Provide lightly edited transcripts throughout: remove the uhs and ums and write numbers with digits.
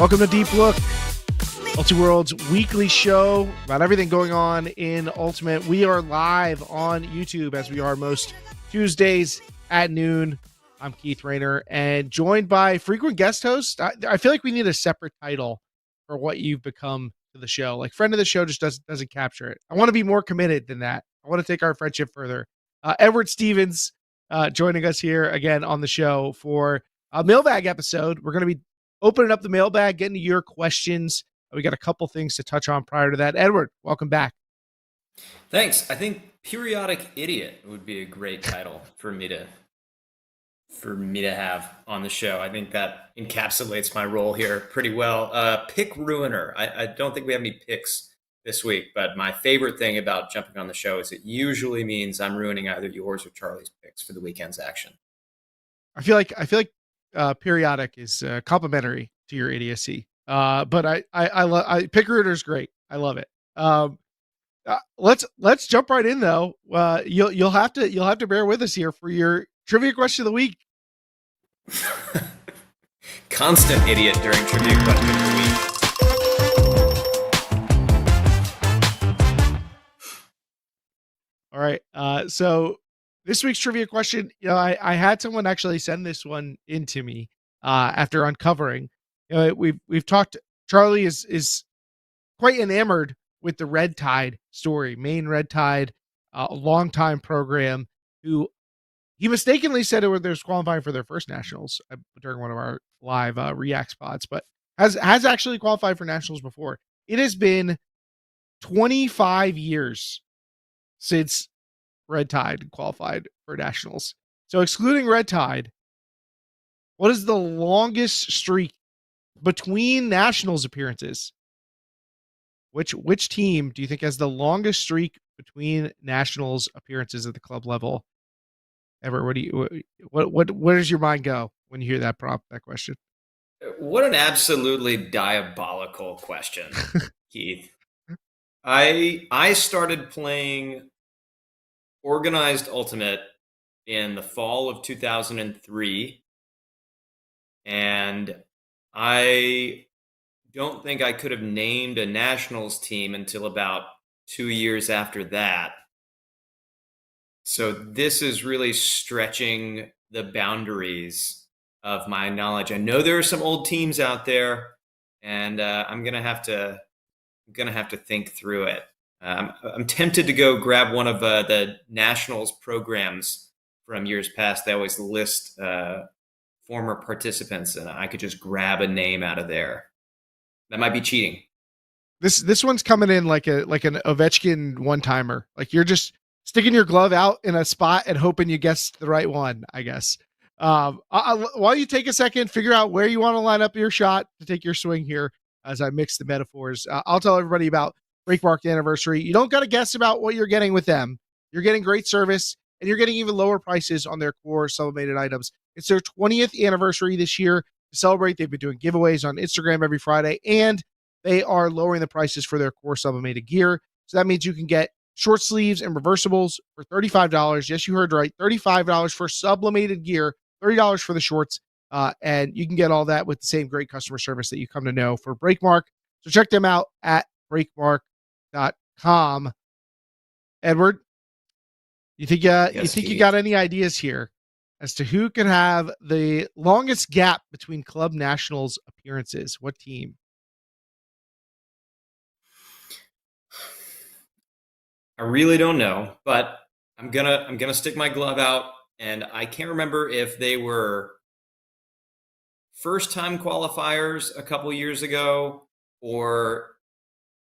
Welcome to Deep Look, Ultiworld's weekly show about everything going on in Ultimate. We are live on YouTube as we are most Tuesdays at noon. I'm Keith Raynor and joined by frequent guest host. I feel like we need a separate title for what you've become to the show. Like friend of the show just doesn't capture it. I want to be more committed than that. I want to take our friendship further. Edward Stevens joining us here again on the show for a mailbag episode. We're going to be opening up the mailbag, getting to your questions. We got a couple things to touch on prior to that. Edward, welcome back. Thanks. I think periodic idiot would be a great title for me to have on the show. I think that encapsulates my role here pretty well. Pick ruiner. I don't think we have any picks this week, but my favorite thing about jumping on the show is it usually means I'm ruining either yours or Charlie's picks for the weekend's action. I feel like periodic is complimentary to your idiocy. But I pick ruiner is great. I love it. Let's jump right in though. You'll have to bear with us here for your trivia question of the week. Constant idiot during trivia question of the week. All right. So this week's trivia question, I had someone actually send this one in to me after uncovering. We've talked. Charlie is quite enamored with the Red Tide story, Maine Red Tide, a longtime program who he mistakenly said they was qualifying for their first nationals during one of our live React spots, but has actually qualified for nationals before. It has been 25 years since Red Tide qualified for nationals. So excluding Red Tide, what is the longest streak between nationals appearances? Which team do you think has the longest streak between nationals appearances at the club level ever? Where does your mind go when you hear that question? What an absolutely diabolical question, Keith. I started playing organized Ultimate in the fall of 2003, and I don't think I could have named a nationals team until about 2 years after that. So this is really stretching the boundaries of my knowledge. I know there are some old teams out there, and I'm gonna have to think through it. I'm tempted to go grab one of the nationals programs from years past. They always list former participants, and I could just grab a name out of there. That might be cheating. This one's coming in like an Ovechkin one-timer. Like you're just sticking your glove out in a spot and hoping you guess the right one, I guess. While you take a second, figure out where you want to line up your shot to take your swing here as I mix the metaphors. I'll tell everybody about Breakmark Anniversary. You don't got to guess about what you're getting with them. You're getting great service, and you're getting even lower prices on their core sublimated items. It's their 20th anniversary this year. To celebrate, they've been doing giveaways on Instagram every Friday, and they are lowering the prices for their core sublimated gear. So that means you can get short sleeves and reversibles for $35. Yes, you heard right. $35 for sublimated gear, $30 for the shorts. And you can get all that with the same great customer service that you come to know for Breakmark. So check them out at breakmark.com. Edward, you think you got any ideas here as to who could have the longest gap between club nationals appearances? What team? I really don't know, but I'm gonna stick my glove out, and I can't remember if they were first-time qualifiers a couple years ago or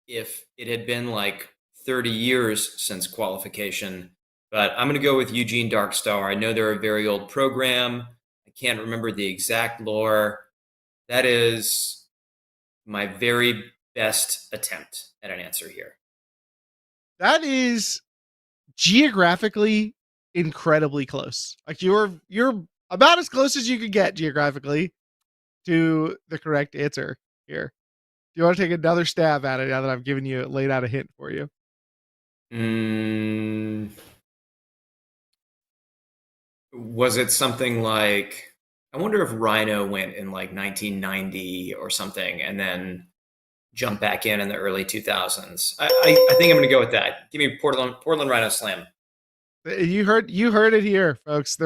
if it had been like 30 years since qualification. But I'm going to go with Eugene Darkstar. I know they're a very old program. I can't remember the exact lore. That is my very best attempt at an answer here. That is geographically incredibly close. Like you're about as close as you could get geographically to the correct answer here. Do you want to take another stab at it now that I've given you laid out a hint for you? Was it something like I wonder if Rhino went in like 1990 or something, and then jumped back in the early 2000s. I think I'm going to go with that. Give me Portland Rhino Slam. You heard it here, folks.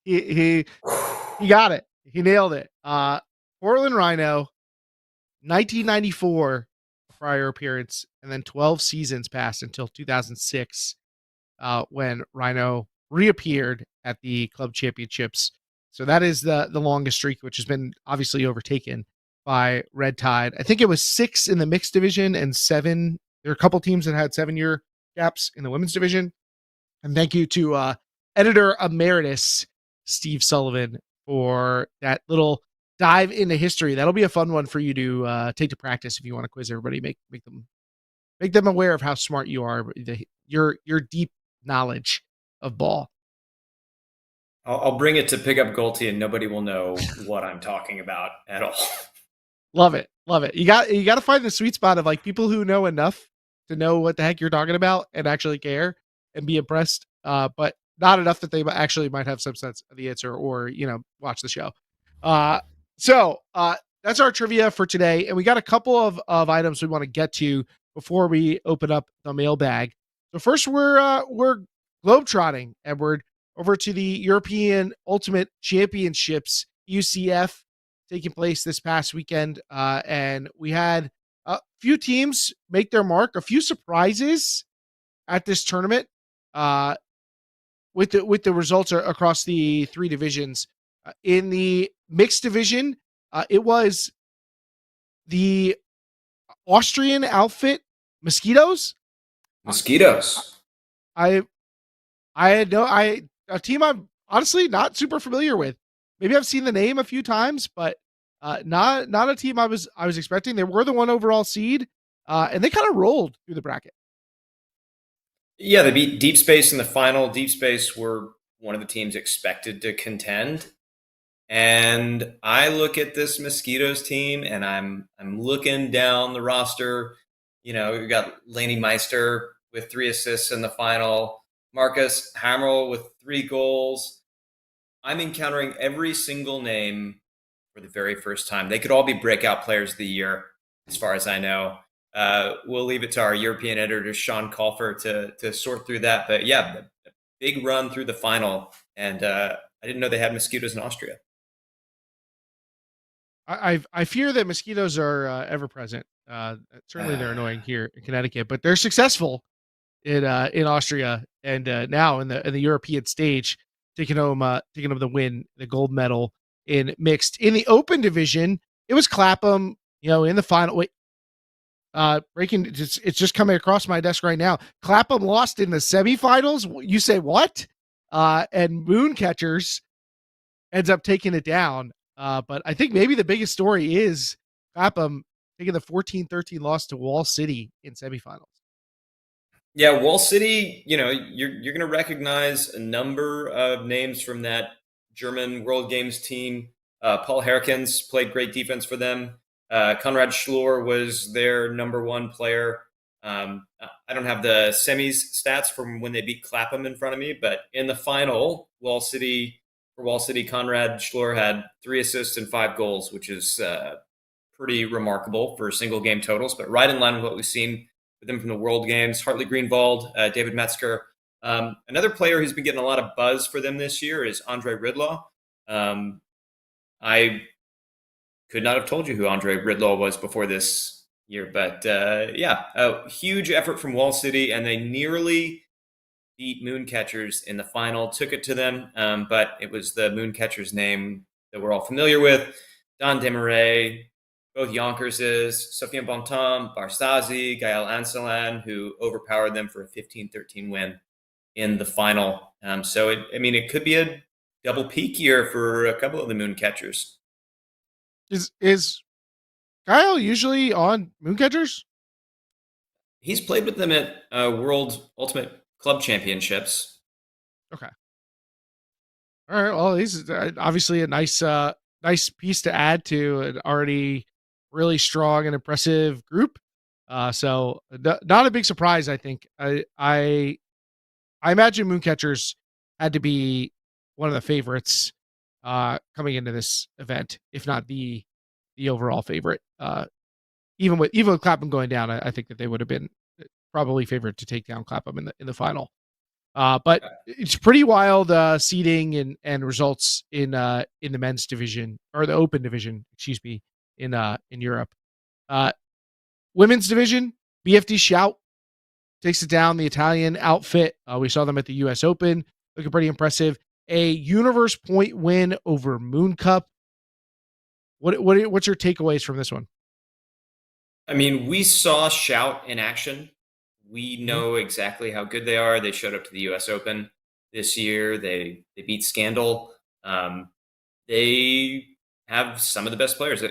He got it. He nailed it. Portland Rhino, 1994 prior appearance, and then 12 seasons passed until 2006, when Rhino reappeared at the club championships. So that is the longest streak, which has been obviously overtaken by Red Tide. I think it was 6 in the mixed division and 7. There are a couple teams that had 7-year gaps in the women's division. And thank you to editor emeritus Steve Sullivan for that little dive into history. That'll be a fun one for you to take to practice if you want to quiz everybody. Make them aware of how smart you are. Your deep knowledge of ball. I'll bring it to pick up Goldie, and nobody will know what I'm talking about at all. Love it. Love it. You got to find the sweet spot of like people who know enough to know what the heck you're talking about and actually care and be impressed, but not enough that they actually might have some sense of the answer or, watch the show. Uh, so that's our trivia for today. And we got a couple of items we want to get to before we open up the mailbag. So first we're globetrotting, Edward, over to the European Ultimate Championships, EUCF, taking place this past weekend. And we had a few teams make their mark, a few surprises at this tournament, with the results across the 3 divisions. In the mixed division, it was the Austrian outfit Mosquitoes. Mosquitoes. I had a team I'm honestly not super familiar with. Maybe I've seen the name a few times, but not a team I was expecting. They were the 1 overall seed, and they kind of rolled through the bracket. Yeah, they beat Deep Space in the final. Deep Space were one of the teams expected to contend. And I look at this Mosquitoes team, and I'm looking down the roster. We've got Lainey Meister with 3 assists in the final. Marcus Hammerl with 3 goals. I'm encountering every single name for the very first time. They could all be breakout players of the year, as far as I know. We'll leave it to our European editor, Sean Colfer, to sort through that. But yeah, a big run through the final. And I didn't know they had Mosquitoes in Austria. I fear that mosquitoes are ever present. Certainly they're annoying here in Connecticut, but they're successful in Austria and now in the European stage, taking home the win, the gold medal in mixed. In the open division, it was Clapham. In the final. Wait, breaking. It's just coming across my desk right now. Clapham lost in the semifinals. You say what? And Mooncatchers ends up taking it down. But I think maybe the biggest story is Clapham taking the 14-13 loss to Wall City in semifinals. Yeah, Wall City, you're going to recognize a number of names from that German World Games team. Paul Herkins played great defense for them. Konrad Schlor was their number 1 player. I don't have the semis stats from when they beat Clapham in front of me, but in the final, Wall City, Konrad Schlor had 3 assists and 5 goals, which is pretty remarkable for single game totals, but right in line with what we've seen with them from the World Games. Hartley Greenwald, David Metzger. Another player who's been getting a lot of buzz for them this year is Andre Ridlaw. I could not have told you who Andre Ridlaw was before this year, but a huge effort from Wall City, and they nearly beat Mooncatchers in the final, took it to them, but it was the Mooncatchers name that we're all familiar with. Don Desmarais, both Jonkerses, Sophia Bontemps, Barstazi, Gael Anselan, who overpowered them for a 15-13 win in the final. So it could be a double peak year for a couple of the Mooncatchers. Is Kyle usually on Mooncatchers? He's played with them at World Ultimate Club Championships. Okay. All right. Well, he's obviously a nice piece to add to an already really strong and impressive group. So not a big surprise, I think. I imagine Mooncatchers had to be one of the favorites coming into this event, if not the overall favorite. Even with Clapham going down, I think that they would have been probably favored to take down Clapham in the final. But it's pretty wild seeding and results in the men's division, or the open division, excuse me, in Europe. Uh, Women's division, BFD Shout takes it down. The Italian outfit. We saw them at the U.S. Open, looking pretty impressive. A universe point win over Moon Cup. What's your takeaways from this one? I mean, we saw Shout in action. We Mhm. know exactly how good they are. They showed up to the U.S. Open this year. They beat Scandal. They have some of the best players.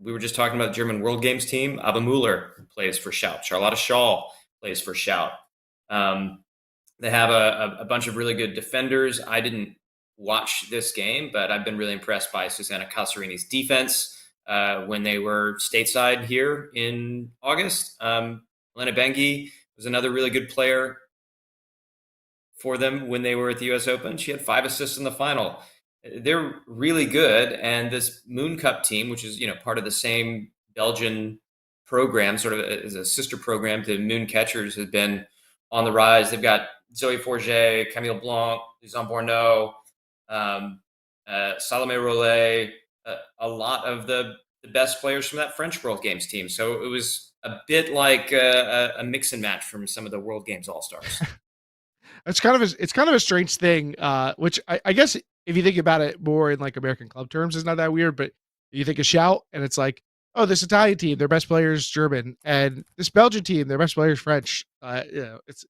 We were just talking about the German World Games team. Ava Mueller plays for Shout. Charlotta Shaw plays for Shout. Um, they have a bunch of really good defenders. I didn't watch this game, but I've been really impressed by Susanna Casarini's defense when they were stateside here in August. Elena Bengi was another really good player for them when they were at the U.S. Open. She had 5 assists in the final. They're really good, and this Moon Cup team, which is part of the same Belgian program, sort of as a sister program to Moon Catchers, has been on the rise. They've got Zoe Forget, Camille Blanc, Lizanne Bourneau, Salome Rollet, a lot of the best players from that French World Games team. So it was a bit like a mix and match from some of the World Games All Stars. It's kind of a strange thing, which I guess if you think about it more in like American club terms, it's not that weird. But you think of Shout, and it's like, oh, this Italian team, their best player is German, and this Belgian team, their best player is French. It's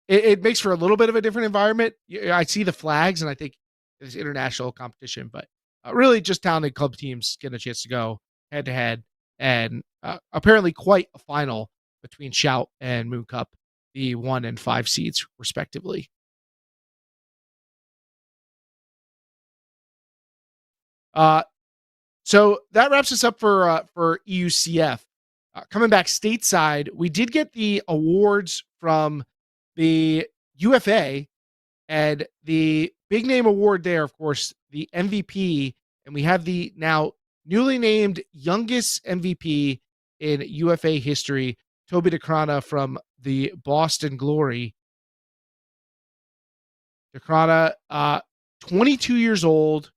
it makes for a little bit of a different environment. I see the flags, and I think it's international competition, but really just talented club teams getting a chance to go head to head, and apparently quite a final between Shout and Moon Cup, the 1 and 5 seeds respectively. Uh, so that wraps us up for EUCF. Coming back stateside, we did get the awards from the UFA, and the big name award there, of course, the MVP, and we have the now newly named youngest MVP in UFA history, Toby DeCrana from the Boston Glory. DeCrana, 22 years old.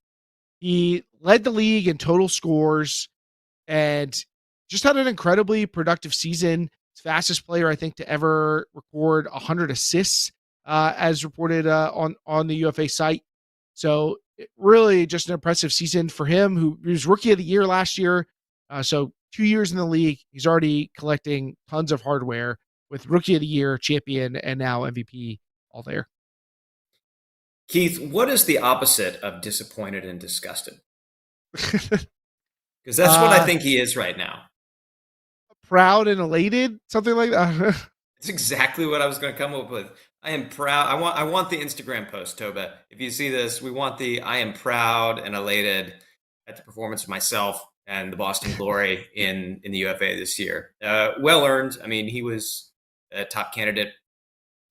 He led the league in total scores and just had an incredibly productive season. Fastest player, I think, to ever record 100 assists, as reported on the UFA site. So really just an impressive season for him, who was rookie of the year last year. So 2 years in the league, he's already collecting tons of hardware with rookie of the year, champion, and now MVP all there. Keith, what is the opposite of disappointed and disgusted? Because that's what I uh, think he is right now. Proud and elated, something like that. It's exactly what I was going to come up with. I am proud. I want the Instagram post, Toba. If you see this, we want the I am proud and elated at the performance of myself and the Boston Glory in the UFA this year. Well earned. I mean, he was a top candidate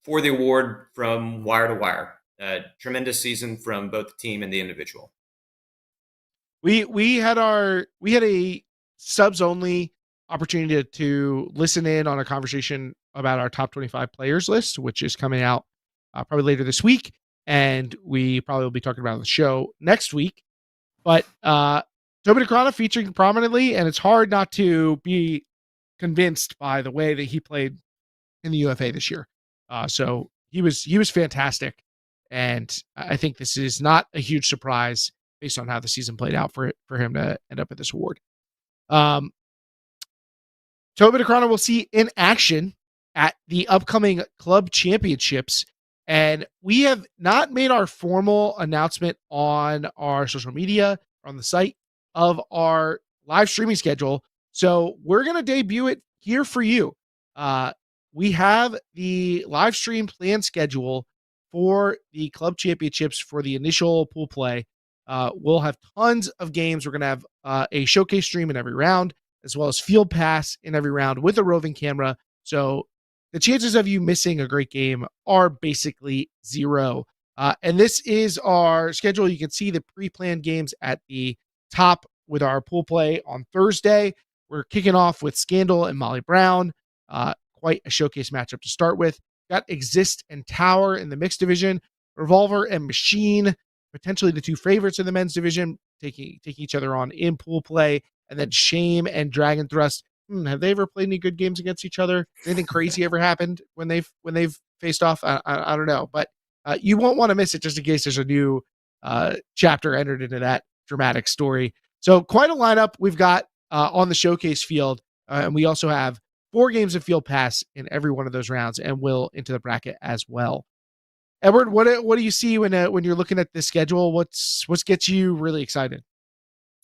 for the award from wire to wire. Tremendous season from both the team and the individual. We had a subs only opportunity to listen in on a conversation about our top 25 players list, which is coming out probably later this week, and we probably will be talking about it on the show next week. But Toby DeCrana featuring prominently, and it's hard not to be convinced by the way that he played in the UFA this year. So he was fantastic, and I think this is not a huge surprise based on how the season played out for him to end up at this award. Um, Toby DeCrana will see in action at the upcoming club championships. And we have not made our formal announcement on our social media, on the site, of our live streaming schedule. So we're going to debut it here for you. We have the live stream plan schedule for the club championships for the initial pool play. We'll have tons of games. We're going to have a showcase stream in every round, as well as field pass in every round with a roving camera. So the chances of you missing a great game are basically zero. And this is our schedule. You can see the pre-planned games at the top with our pool play on Thursday. We're kicking off with Scandal and Molly Brown. Quite a showcase matchup to start with. Got Exist and Tower in the mixed division. Revolver and Machine, potentially the two favorites in the men's division, taking each other on in pool play. And then Shame and Dragon Thrust. Have they ever played any good games against each other? Anything crazy ever happened when they've faced off? I don't know, but you won't want to miss it just in case there's a new chapter entered into that dramatic story. So quite a lineup we've got on the showcase field, and we also have 4 games of field pass in every one of those rounds, and will into the bracket as well. Edward, what do you see when you're looking at this schedule? What gets you really excited?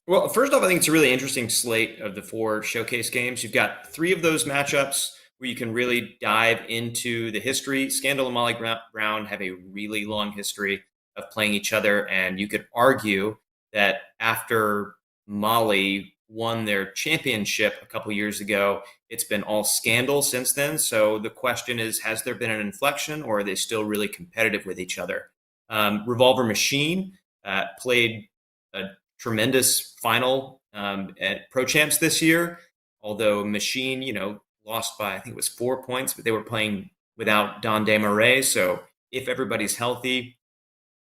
Well, first off, I think it's a really interesting slate of the 4 showcase games. You've got 3 of those matchups where you can really dive into the history. Scandal and Molly Brown have a really long history of playing each other, and you could argue that after Molly won their championship a couple years ago, it's been all Scandal since then. So the question is, has there been an inflection, or are they still really competitive with each other? Revolver Machine played a tremendous final at Pro Champs this year. Although Machine, lost by, I think it was 4 points, but they were playing without Don Desmarais. So if everybody's healthy,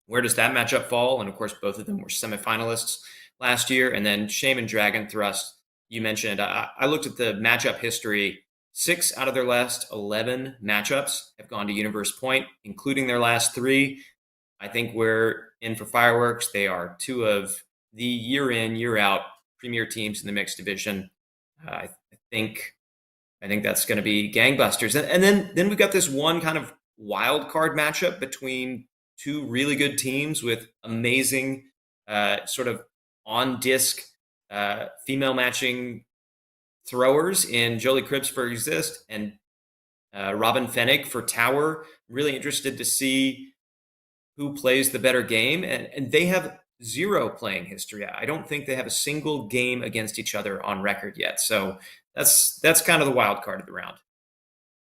where does that matchup fall? And of course, both of them were semifinalists last year. And then Shame and Dragon Thrust, you mentioned. I looked at the matchup history. 6 out of their last 11 matchups have gone to Universe Point, including their last 3. I think we're in for fireworks. They are 2 of the year in, year out premier teams in the mixed division. I think that's going to be gangbusters. And then we've got this one kind of wild card matchup between 2 really good teams with amazing sort of on disc female matching throwers in Jolie Cribs for Exist and Robin Fennig for Tower. Really interested to see who plays the better game, and they have 0 playing history. I don't think they have a single game against each other on record yet. So that's kind of the wild card of the round.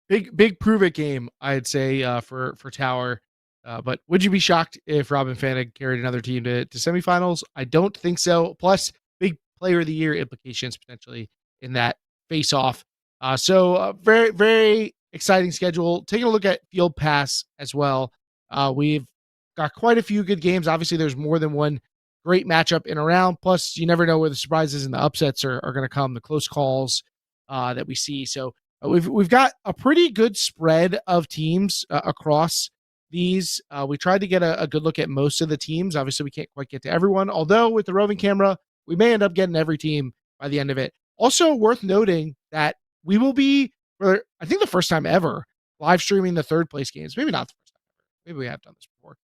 Big prove it game, I'd say, for Tower. But would you be shocked if Robin Fennig carried another team to semifinals? I don't think so. Plus, big player of the year implications potentially in that face off. So very, very exciting schedule. Taking a look at Field Pass as well. We've got quite a few good games. Obviously, there's more than one great matchup in a round. Plus, you never know where the surprises and the upsets are going to come, the close calls that we see. So we've got a pretty good spread of teams across these. We tried to get a good look at most of the teams. Obviously, we can't quite get to everyone, although with the roving camera, we may end up getting every team by the end of it. Also worth noting that we will be, for I think the first time ever, live streaming the third place games. Maybe not the first time ever. Maybe we have done this before.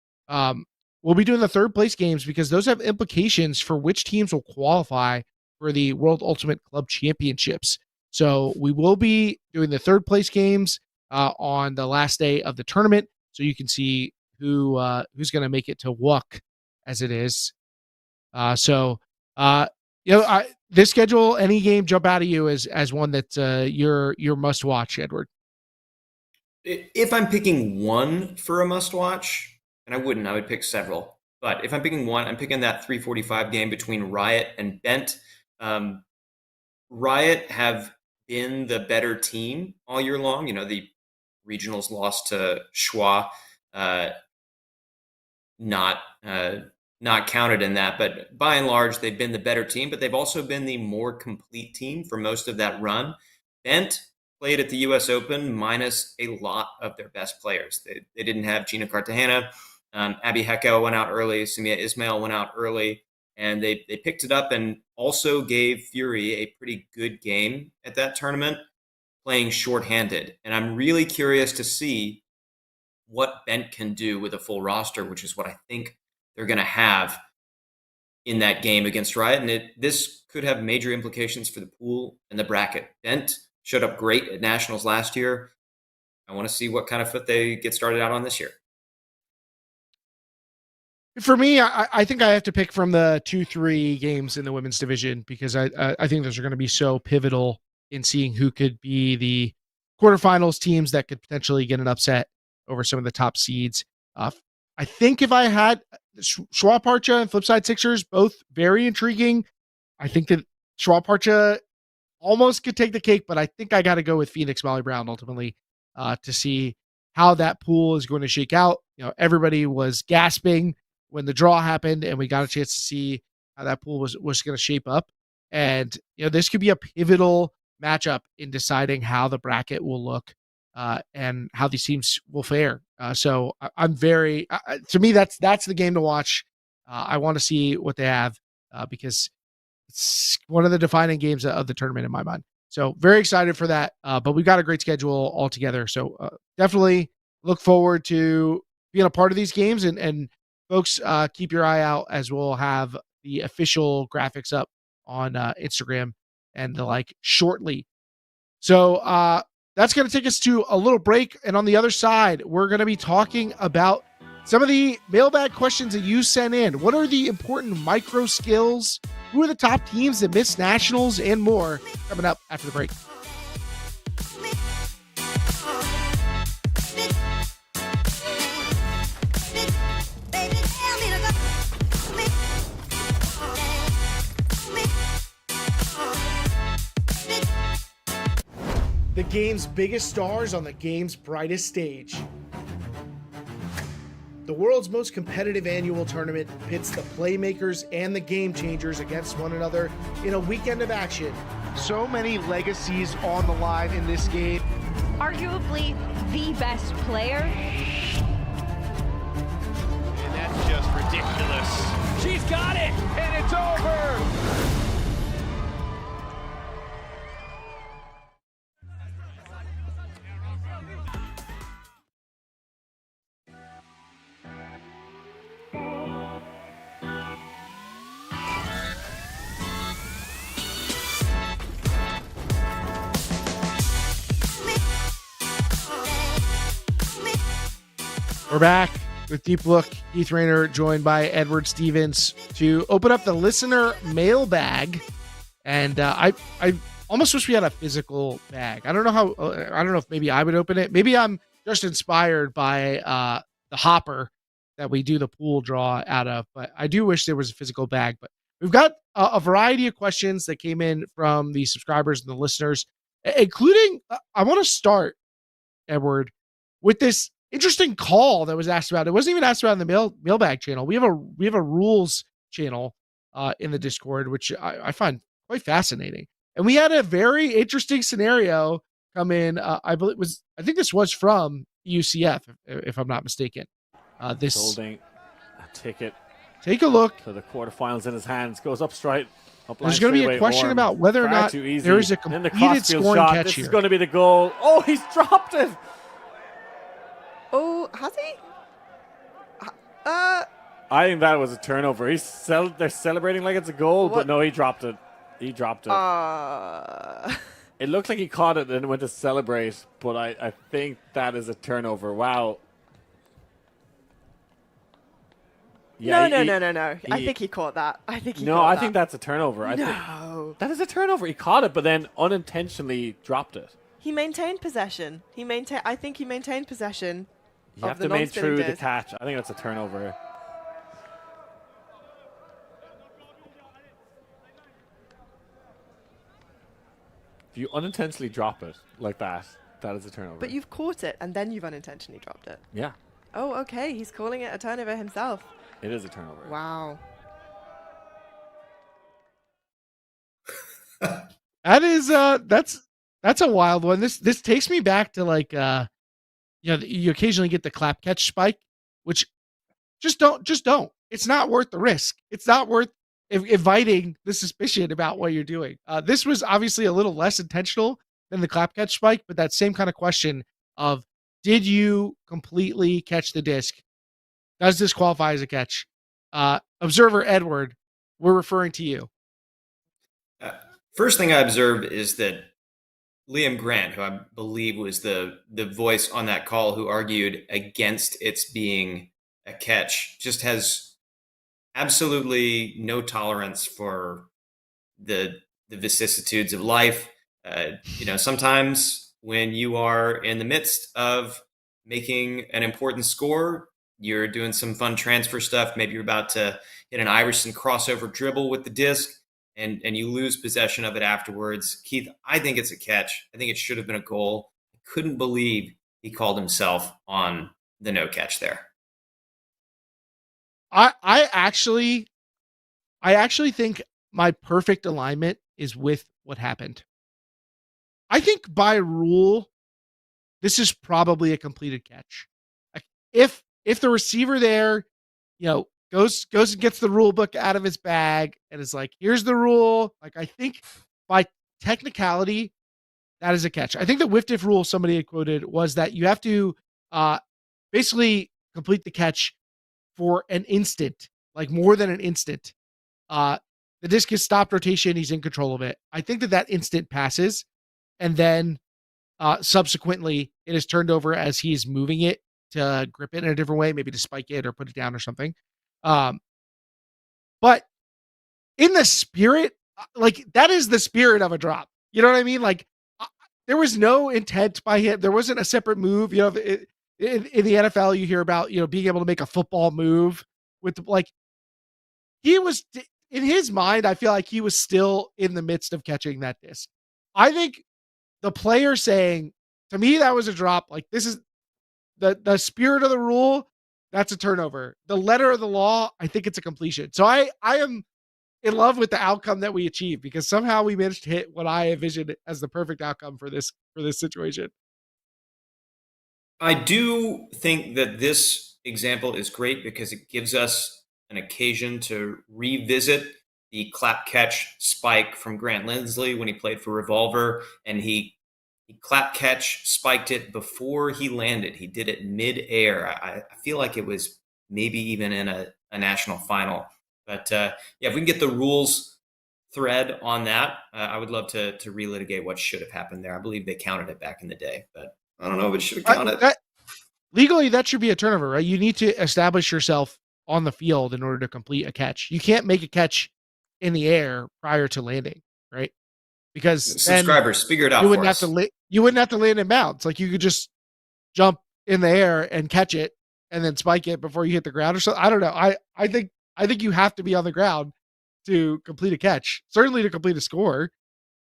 We'll be doing the third place games because those have implications for which teams will qualify for the World Ultimate Club Championships. So we will be doing the third place games on the last day of the tournament, so you can see who's going to make it to WUC, as it is. This schedule, any game jump out of you as one that you're must watch, Edward? If I'm picking one for a must watch, and I would pick several. But if I'm picking one, I'm picking that 3:45 game between Riot and Bent. Riot have been the better team all year long. The regionals lost to Schwa, not counted in that. But by and large, they've been the better team, but they've also been the more complete team for most of that run. Bent played at the U.S. Open minus a lot of their best players. They didn't have Gina Cartagena. Abby Heckel went out early. Samia Ismail went out early. And they picked it up and also gave Fury a pretty good game at that tournament, playing shorthanded. And I'm really curious to see what Bent can do with a full roster, which is what I think they're going to have in that game against Riot. And this could have major implications for the pool and the bracket. Bent showed up great at Nationals last year. I want to see what kind of foot they get started out on this year. For me, I think I have to pick from the 2-3 games in the women's division because I think those are going to be so pivotal in seeing who could be the quarterfinals teams that could potentially get an upset over some of the top seeds. I think if I had Schwab Archa and Flipside Sixers, both very intriguing. I think that Schwab Archa almost could take the cake, but I think I got to go with Phoenix Molly Brown ultimately to see how that pool is going to shake out. Everybody was gasping when the draw happened, and we got a chance to see how that pool was going to shape up. And this could be a pivotal matchup in deciding how the bracket will look and how these teams will fare. So I'm very to me that's the game to watch. I want to see what they have because it's one of the defining games of the tournament in my mind. So very excited for that. But we've got a great schedule all together. So definitely look forward to being a part of these games. And folks, keep your eye out as we'll have the official graphics up on Instagram and the like shortly. So that's going to take us to a little break. And on the other side, we're going to be talking about some of the mailbag questions that you sent in. What are the important micro skills? Who are the top teams that miss nationals and more? Coming up after the break. The game's biggest stars on the game's brightest stage. The world's most competitive annual tournament pits the playmakers and the game changers against one another in a weekend of action. So many legacies on the line in this game. Arguably the best player. And that's just ridiculous. She's got it, and it's over. We're back with Deep Look. Keith Raynor joined by Edward Stevens to open up the listener mailbag. And I almost wish we had a physical bag. I don't know if maybe I would open it. Maybe I'm just inspired by the hopper that we do the pool draw out of. But I do wish there was a physical bag. But we've got a variety of questions that came in from the subscribers and the listeners, including I want to start, Edward, with this interesting call that was asked about. It wasn't even asked about in the mailbag channel. We have a rules channel in the Discord, which I find quite fascinating. And we had a very interesting scenario come in. I think this was from EUCF, if I'm not mistaken. This holding a ticket. Take a look. To the quarterfinals in his hands, goes up straight. There's going to be a question about whether or not there is a completed scoring catch this here. This is going to be the goal. Oh, he's dropped it. Oh, has he? I think that was a turnover. They're celebrating like it's a goal, but no, he dropped it. He dropped it. It looked like he caught it and went to celebrate, but I think that is a turnover. Wow. Yeah, no. I think he caught that. I think that's a turnover. No. That is a turnover. He caught it, but then unintentionally dropped it. He maintained possession. I think he maintained possession. You have to maintain through the catch. I think that's a turnover. If you unintentionally drop it like that, that is a turnover. But you've caught it, and then you've unintentionally dropped it. Yeah. Oh, okay. He's calling it a turnover himself. It is a turnover. Wow. That is that's a wild one. This takes me back to like you occasionally get the clap catch spike, which just don't. It's not worth the risk. It's not worth inviting the suspicion about what you're doing. This was obviously a little less intentional than the clap catch spike, but that same kind of question of did you completely catch the disc? Does this qualify as a catch? Observer Edward, we're referring to you. First thing I observed is that Liam Grant, who I believe was the voice on that call who argued against its being a catch, just has absolutely no tolerance for the vicissitudes of life. Sometimes when you are in the midst of making an important score, you're doing some fun transfer stuff. Maybe you're about to hit an Iverson crossover dribble with the disc, and you lose possession of it afterwards. Keith, I think it's a catch. I think it should have been a goal. I couldn't believe he called himself on the no catch there. I actually think my perfect alignment is with what happened. I think by rule, this is probably a completed catch. Like if the receiver there, goes and gets the rule book out of his bag and is like, here's the rule. Like, I think by technicality, that is a catch. I think the whiff diff rule somebody had quoted was that you have to basically complete the catch for an instant, like more than an instant. The disc has stopped rotation. He's in control of it. I think that instant passes, and then subsequently it is turned over as he's moving it to grip it in a different way, maybe to spike it or put it down or something. But in the spirit, like that is the spirit of a drop. You know what I mean? Like there was no intent by him. There wasn't a separate move. In the NFL, you hear about, being able to make a football move with he was in his mind. I feel like he was still in the midst of catching that disc. I think the player saying to me, that was a drop. Like this is the spirit of the rule. That's a turnover. The letter of the law, I think it's a completion. So I am in love with the outcome that we achieved because somehow we managed to hit what I envisioned as the perfect outcome for this situation. I do think that this example is great because it gives us an occasion to revisit the clap catch spike from Grant Lindsley when he played for Revolver, and he clap catch spiked it before he landed. He did it mid-air. I feel like it was maybe even in a national final. But if we can get the rules thread on that, I would love to relitigate what should have happened there. I believe they counted it back in the day, but I don't know if it should have counted. Legally, that should be a turnover, right? You need to establish yourself on the field in order to complete a catch. You can't make a catch in the air prior to landing, right? Because subscribers, figure it out. You wouldn't have to land in bounds. Like you could just jump in the air and catch it and then spike it before you hit the ground or something. I don't know. I think you have to be on the ground to complete a catch. Certainly to complete a score.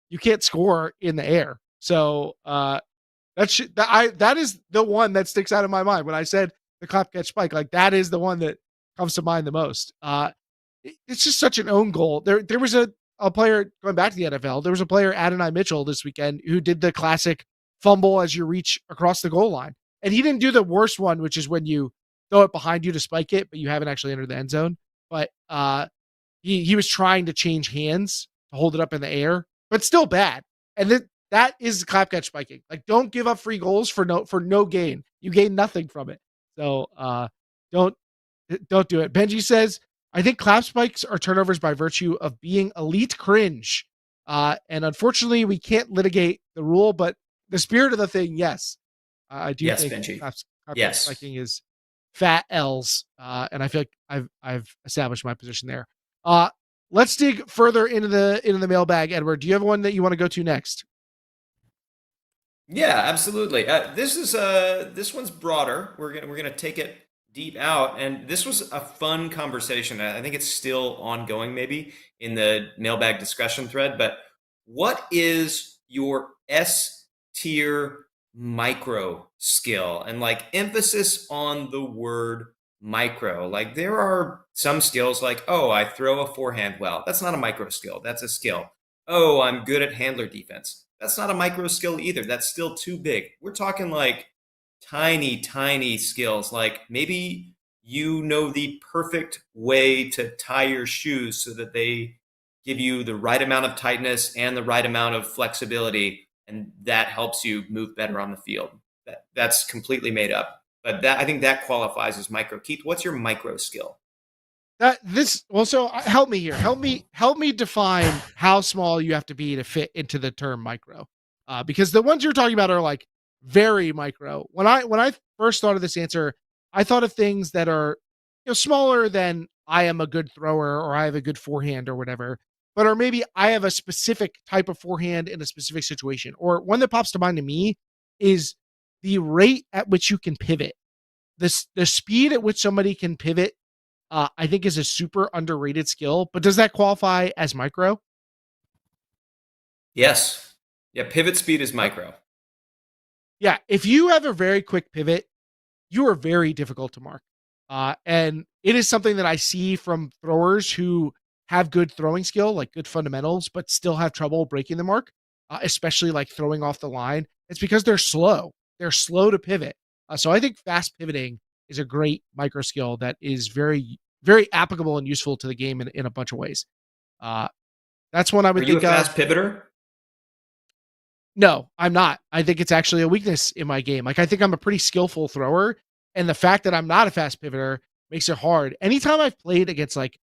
You can't score in the air. So that is the one that sticks out of my mind when I said the clap catch spike. Like that is the one that comes to mind the most. It's just such an own goal. There was a player going back to the NFL. There was a player, Adonai Mitchell, this weekend who did the classic fumble as you reach across the goal line. And he didn't do the worst one, which is when you throw it behind you to spike it, but you haven't actually entered the end zone. But he was trying to change hands to hold it up in the air, but still bad. And that is clap catch spiking. Like don't give up free goals for no gain. You gain nothing from it. So don't do it. Benji says, I think clap spikes are turnovers by virtue of being elite cringe. And unfortunately, we can't litigate the rule, but the spirit of the thing, yes. I do think Benji. clap spiking is fat L's. And I feel like I've established my position there. Let's dig further into the mailbag, Edward. Do you have one that you want to go to next? Yeah, absolutely. This one's broader. We're gonna take it deep out, and this was a fun conversation. I think it's still ongoing, maybe in the mailbag discussion thread. But what is your S tier micro skill? And emphasis on the word micro. Like there are some skills like, oh, I throw a forehand well. That's not a micro skill. That's a skill. Oh, I'm good at handler defense. That's not a micro skill either. That's still too big. We're talking like tiny skills. Like maybe you know the perfect way to tie your shoes so that they give you the right amount of tightness and the right amount of flexibility, and that helps you move better on the field. That's completely made up. But I think that qualifies as micro. Keith, what's your micro skill? So help me here. Help me define how small you have to be to fit into the term micro. Because the ones you're talking about are like very micro. When I first thought of this answer, I thought of things that are smaller than I am a good thrower or I have a good forehand or whatever, but or maybe I have a specific type of forehand in a specific situation. Or one that pops to mind to me is the rate at which you can pivot. the speed at which somebody can pivot, I think is a super underrated skill. But does that qualify as micro? Yes. Yeah, pivot speed is micro. Yeah, if you have a very quick pivot, you are very difficult to mark. And it is something that I see from throwers who have good throwing skill, like good fundamentals, but still have trouble breaking the mark, especially like throwing off the line. It's because they're slow. They're slow to pivot. So I think fast pivoting is a great micro skill that is very, very applicable and useful to the game in a bunch of ways. That's one I Are would you a think of. fast pivoter? No, I'm not. I think it's actually a weakness in my game. Like, I think I'm a pretty skillful thrower, and the fact that I'm not a fast pivoter makes it hard. Anytime I've played against like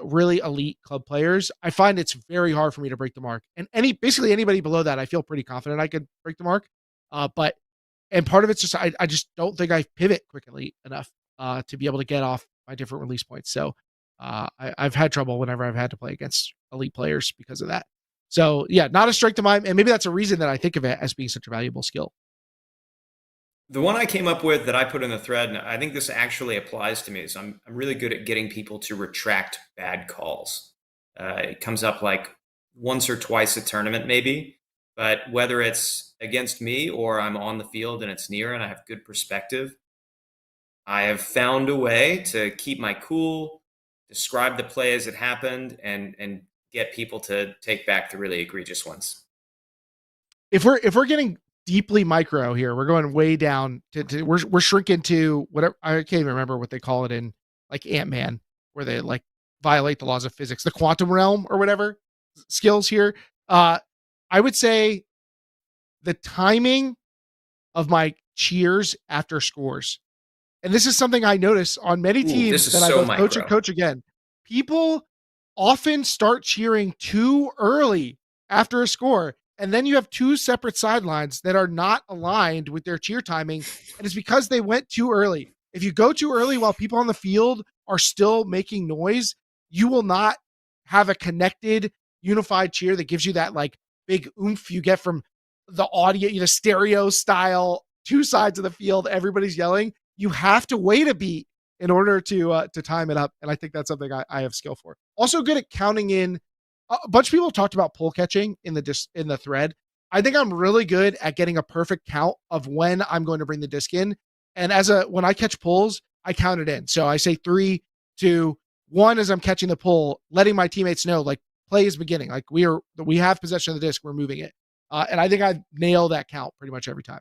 really elite club players, I find it's very hard for me to break the mark. And basically anybody below that, I feel pretty confident I could break the mark. But and part of it's just I just don't think I pivot quickly enough to be able to get off my different release points. So I've had trouble whenever I've had to play against elite players because of that. So yeah, not a strength to mine, and maybe that's a reason that I think of it as being such a valuable skill. The one I came up with that I put in the thread, and I think this actually applies to me, is I'm really good at getting people to retract bad calls. It comes up like once or twice a tournament, maybe, but whether it's against me or I'm on the field and it's near and I have good perspective, I have found a way to keep my cool, describe the play as it happened, and get people to take back the really egregious ones. If we're getting deeply micro here, we're going way down to we're shrinking to whatever, I can't even remember what they call it in like Ant-Man, where they like violate the laws of physics, the quantum realm or whatever skills here. I would say the timing of my cheers after scores. And this is something I notice on many teams that I both coach and coach again. People often start cheering too early after a score. And then you have two separate sidelines that are not aligned with their cheer timing. And it's because they went too early. If you go too early while people on the field are still making noise, you will not have a connected, unified cheer that gives you that like big oomph you get from the audio, the stereo style, two sides of the field, everybody's yelling. You have to wait a beat in order to time it up. And I think that's something I have skill for. Also good at counting in. A bunch of people talked about pull catching in the thread. I think I'm really good at getting a perfect count of when I'm going to bring the disc in. And when I catch pulls, I count it in. So I say 3, 2, 1 as I'm catching the pull, letting my teammates know like play is beginning. Like we have possession of the disc, we're moving it. And I think I nail that count pretty much every time.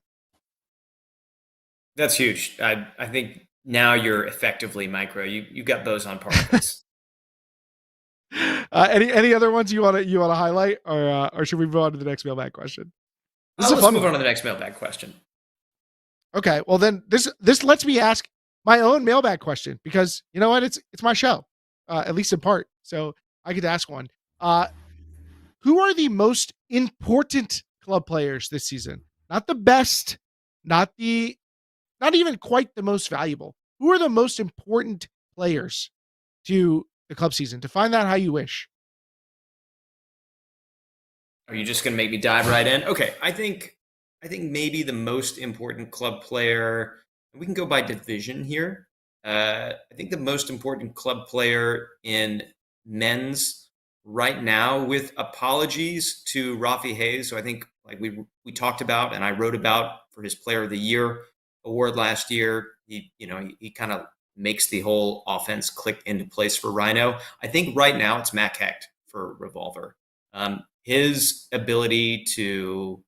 That's huge. I think now you're effectively micro. You got those on purpose. Any other ones you want to highlight, or should we move on to the next mailbag question? Let's move on to the next mailbag question. Okay, well then this lets me ask my own mailbag question, because you know what, it's my show, at least in part, so I get to ask one. Who are the most important club players this season? Not the best, not even quite the most valuable. Who are the most important players to the club season? Define that how you wish. Are you just going to make me dive right in? Okay, I think maybe the most important club player, we can go by division here. I think the most important club player in men's right now, with apologies to Rafi Hayes, who I think like we talked about and I wrote about for his Player of the Year award last year. He kind of makes the whole offense click into place for Rhino. I think right now it's Mac Hecht for Revolver. His ability to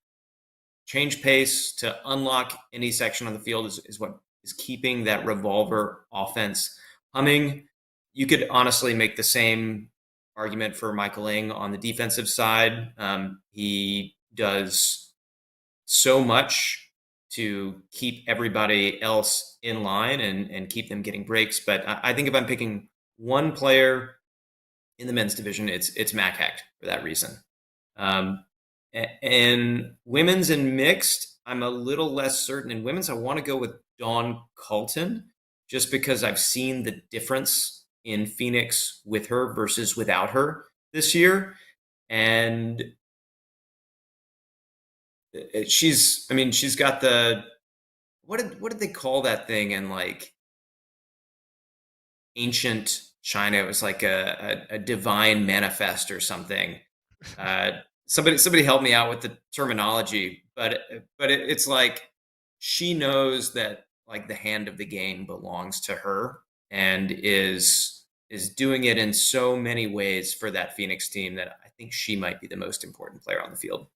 change pace, to unlock any section on the field is what is keeping that Revolver offense humming. You could honestly make the same argument for Michael Ing on the defensive side. He does so much to keep everybody else in line and keep them getting breaks. But I think if I'm picking one player in the men's division, it's Mac Hecht for that reason. And women's and mixed, I'm a little less certain. In women's, I want to go with Dawn Colton, just because I've seen the difference in Phoenix with her versus without her this year. And she's got the, what did they call that thing in like ancient China? It was like a divine manifest or something. Uh, somebody help me out with the terminology, but it's like she knows that like the hand of the game belongs to her and is doing it in so many ways for that Phoenix team that I think she might be the most important player on the field.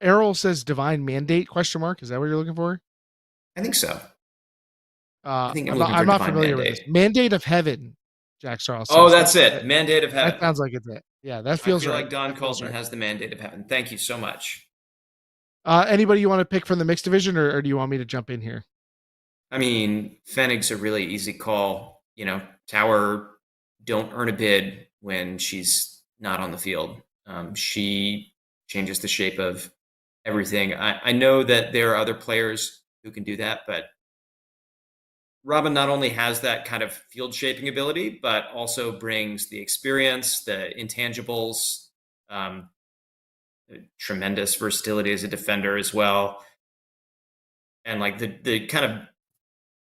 Errol says divine mandate question mark. Is that what you're looking for? I think so. I think I'm looking for not divine familiar with this. mandate. Mandate of heaven, Jack Charles Oh, says. that's it. Mandate of heaven. That sounds like it's it. Yeah, that I feels feel right. like Don That feels Colton right. has the mandate of heaven. Thank you so much. Anybody you want to pick from the mixed division, or do you want me to jump in here? I mean, Fennig's a really easy call. You know, Tower don't earn a bid when she's not on the field. She changes the shape of everything. I know that there are other players who can do that, but Robin not only has that kind of field shaping ability, but also brings the experience, the intangibles, um, tremendous versatility as a defender as well. And like the kind of,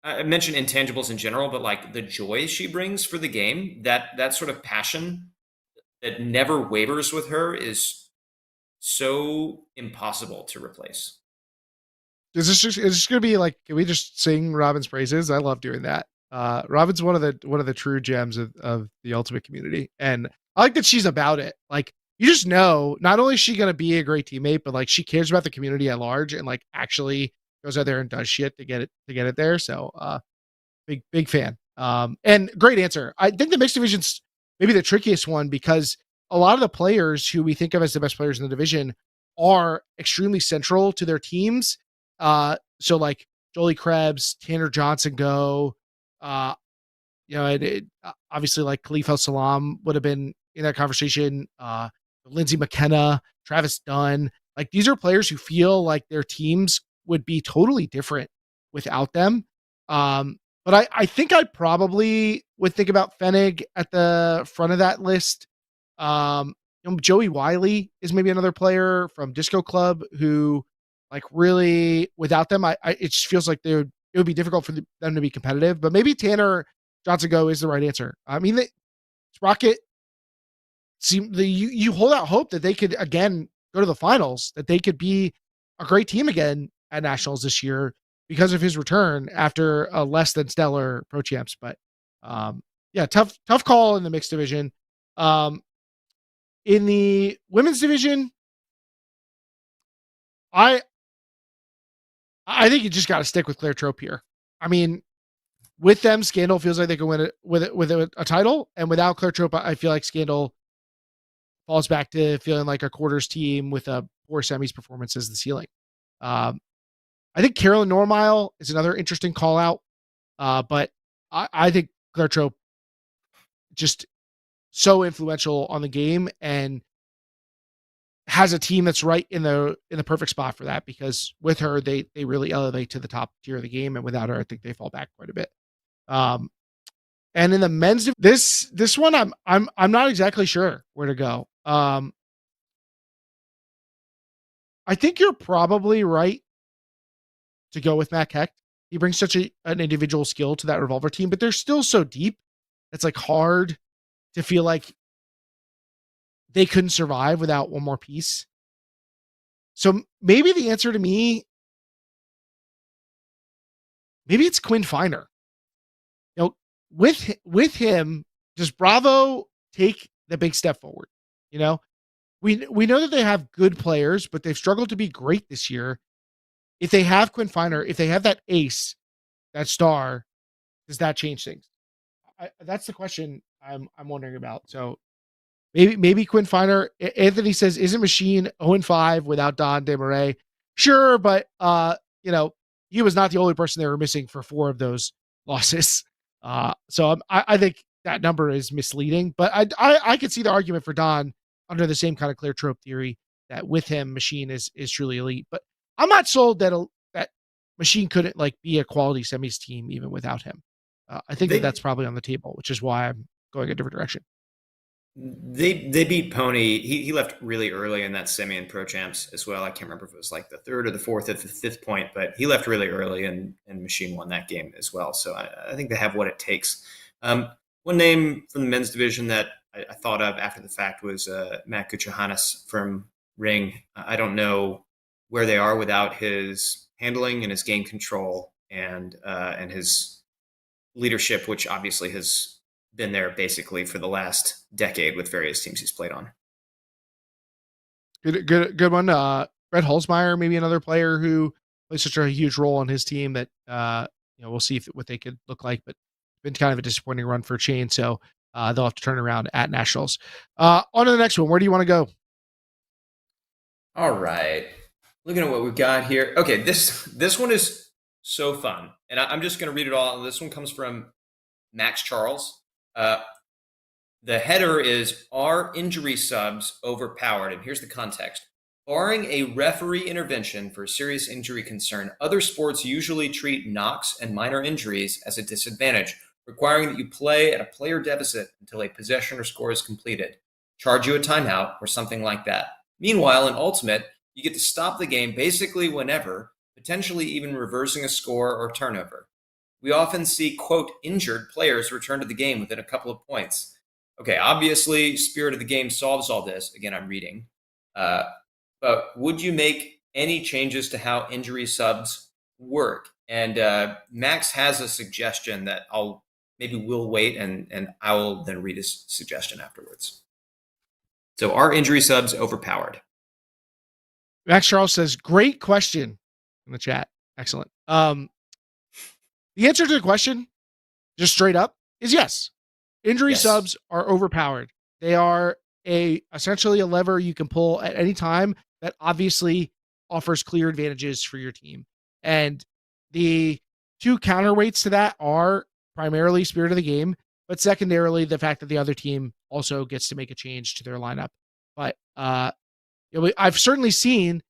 I mentioned intangibles in general, but like the joy she brings for the game, that sort of passion that never wavers with her is so impossible to replace. Is this going to be like? Can we just sing Robin's praises? I love doing that. Robin's one of the true gems of the Ultimate community, and I like that she's about it. Like you just know, not only is she going to be a great teammate, but like she cares about the community at large, and like actually goes out there and does shit to get it there. So, big fan. And great answer. I think the mixed division's maybe the trickiest one because a lot of the players who we think of as the best players in the division are extremely central to their teams. So like Jolie Krebs, Tanner Johnson go, uh, obviously like Khalif Salam would have been in that conversation. Lindsey McKenna, Travis Dunn, like these are players who feel like their teams would be totally different without them. But I think I probably would think about Fennig at the front of that list. Joey Wiley is maybe another player from Disco Club who, like, really without them, it just feels like it would be difficult for them to be competitive. But maybe Tanner Johnson Go is the right answer. I mean, Sprocket you hold out hope that they could again go to the finals, that they could be a great team again at nationals this year because of his return after a less than stellar pro champs. But yeah, tough call in the mixed division. In the women's division, I think you just got to stick with Claire Trope here. I mean, with them, Scandal feels like they can win it with a title, and without Claire Trope, I feel like Scandal falls back to feeling like a quarters team with a poor semis performance as the ceiling. I think Carolyn Normile is another interesting call out, but I think Claire Trope just so influential on the game and has a team that's right in the perfect spot for that, because with her they really elevate to the top tier of the game, and without her I think they fall back quite a bit. And in the men's this one I'm not exactly sure where to go. I think you're probably right to go with Matt Hecht. He brings such an individual skill to that revolver team, but they're still so deep. It's like hard to feel like they couldn't survive without one more piece. So maybe the answer to me, maybe it's Quinn Finer. You know, with him, does Bravo take the big step forward? You know, we know that they have good players, but they've struggled to be great this year. If they have Quinn Finer, if they have that ace, that star, does that change things? That's the question I'm wondering about. So maybe Quinn Finer. Anthony says, isn't Machine 0-5 without Don DeMarais? Sure, but he was not the only person they were missing for 4 of those losses. So I think that number is misleading, but I could see the argument for Don under the same kind of Claire Trope theory that with him Machine is truly elite. But I'm not sold that Machine couldn't like be a quality semis team even without him. I think that's probably on the table, which is why I'm going a different direction. They beat Pony. He left really early in that semi and pro champs as well. I can't remember if it was like the third or the fourth or the fifth point, but he left really early, and Machine won that game as well. So I think they have what it takes. One name from the men's division that I thought of after the fact was Matt Kuchahanis from Ring. I don't know where they are without his handling and his game control and his leadership, which obviously has been there basically for the last decade with various teams he's played on. Good one. Brett Holzmeyer, maybe another player who plays such a huge role on his team that we'll see what they could look like, but it's been kind of a disappointing run for Chain, so they'll have to turn around at Nationals. On to the next one. Where do you want to go? All right. Looking at what we've got here. Okay, this one is so fun, and I'm just going to read it all. This one comes from Max Charles. The header is, are injury subs overpowered? And here's the context. Barring a referee intervention for a serious injury concern, other sports usually treat knocks and minor injuries as a disadvantage, requiring that you play at a player deficit until a possession or score is completed, charge you a timeout, or something like that. Meanwhile, in Ultimate, you get to stop the game basically whenever, potentially even reversing a score or turnover. We often see, quote, injured players return to the game within a couple of points. Okay, obviously, spirit of the game solves all this. Again, I'm reading. But would you make any changes to how injury subs work? And Max has a suggestion that we'll wait and I will then read his suggestion afterwards. So are injury subs overpowered? Max Charles says, great question in the chat. Excellent. The answer to the question, just straight up, is yes. Injury subs are overpowered. They are essentially a lever you can pull at any time that obviously offers clear advantages for your team. And the two counterweights to that are primarily spirit of the game, but secondarily the fact that the other team also gets to make a change to their lineup. But I've certainly seen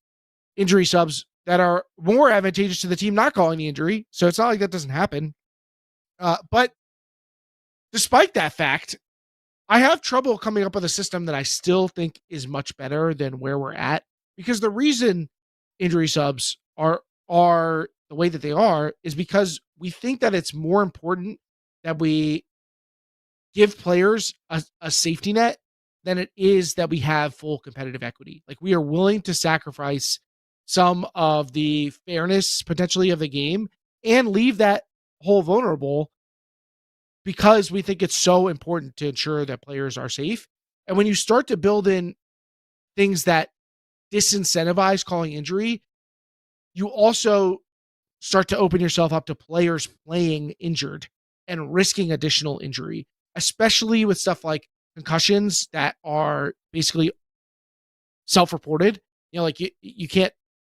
injury subs that are more advantageous to the team not calling the injury. So it's not like that doesn't happen. But despite that fact, I have trouble coming up with a system that I still think is much better than where we're at, because the reason injury subs are the way that they are is because we think that it's more important that we give players a safety net than it is that we have full competitive equity. Like, we are willing to sacrifice some of the fairness potentially of the game and leave that hole vulnerable because we think it's so important to ensure that players are safe. And when you start to build in things that disincentivize calling injury, you also start to open yourself up to players playing injured and risking additional injury, especially with stuff like concussions that are basically self-reported. Like you can't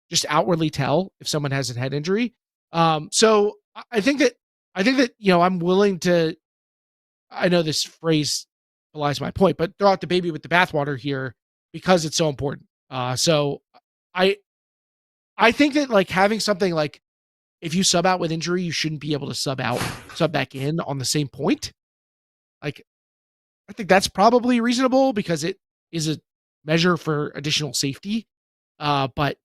just outwardly tell if someone has a head injury. So I think that, I'm willing to, I know this phrase belies my point, but throw out the baby with the bathwater here because it's so important. So I think that, like, having something like, if you sub out with injury, you shouldn't be able to sub back in on the same point. Like, I think that's probably reasonable because it is a measure for additional safety. But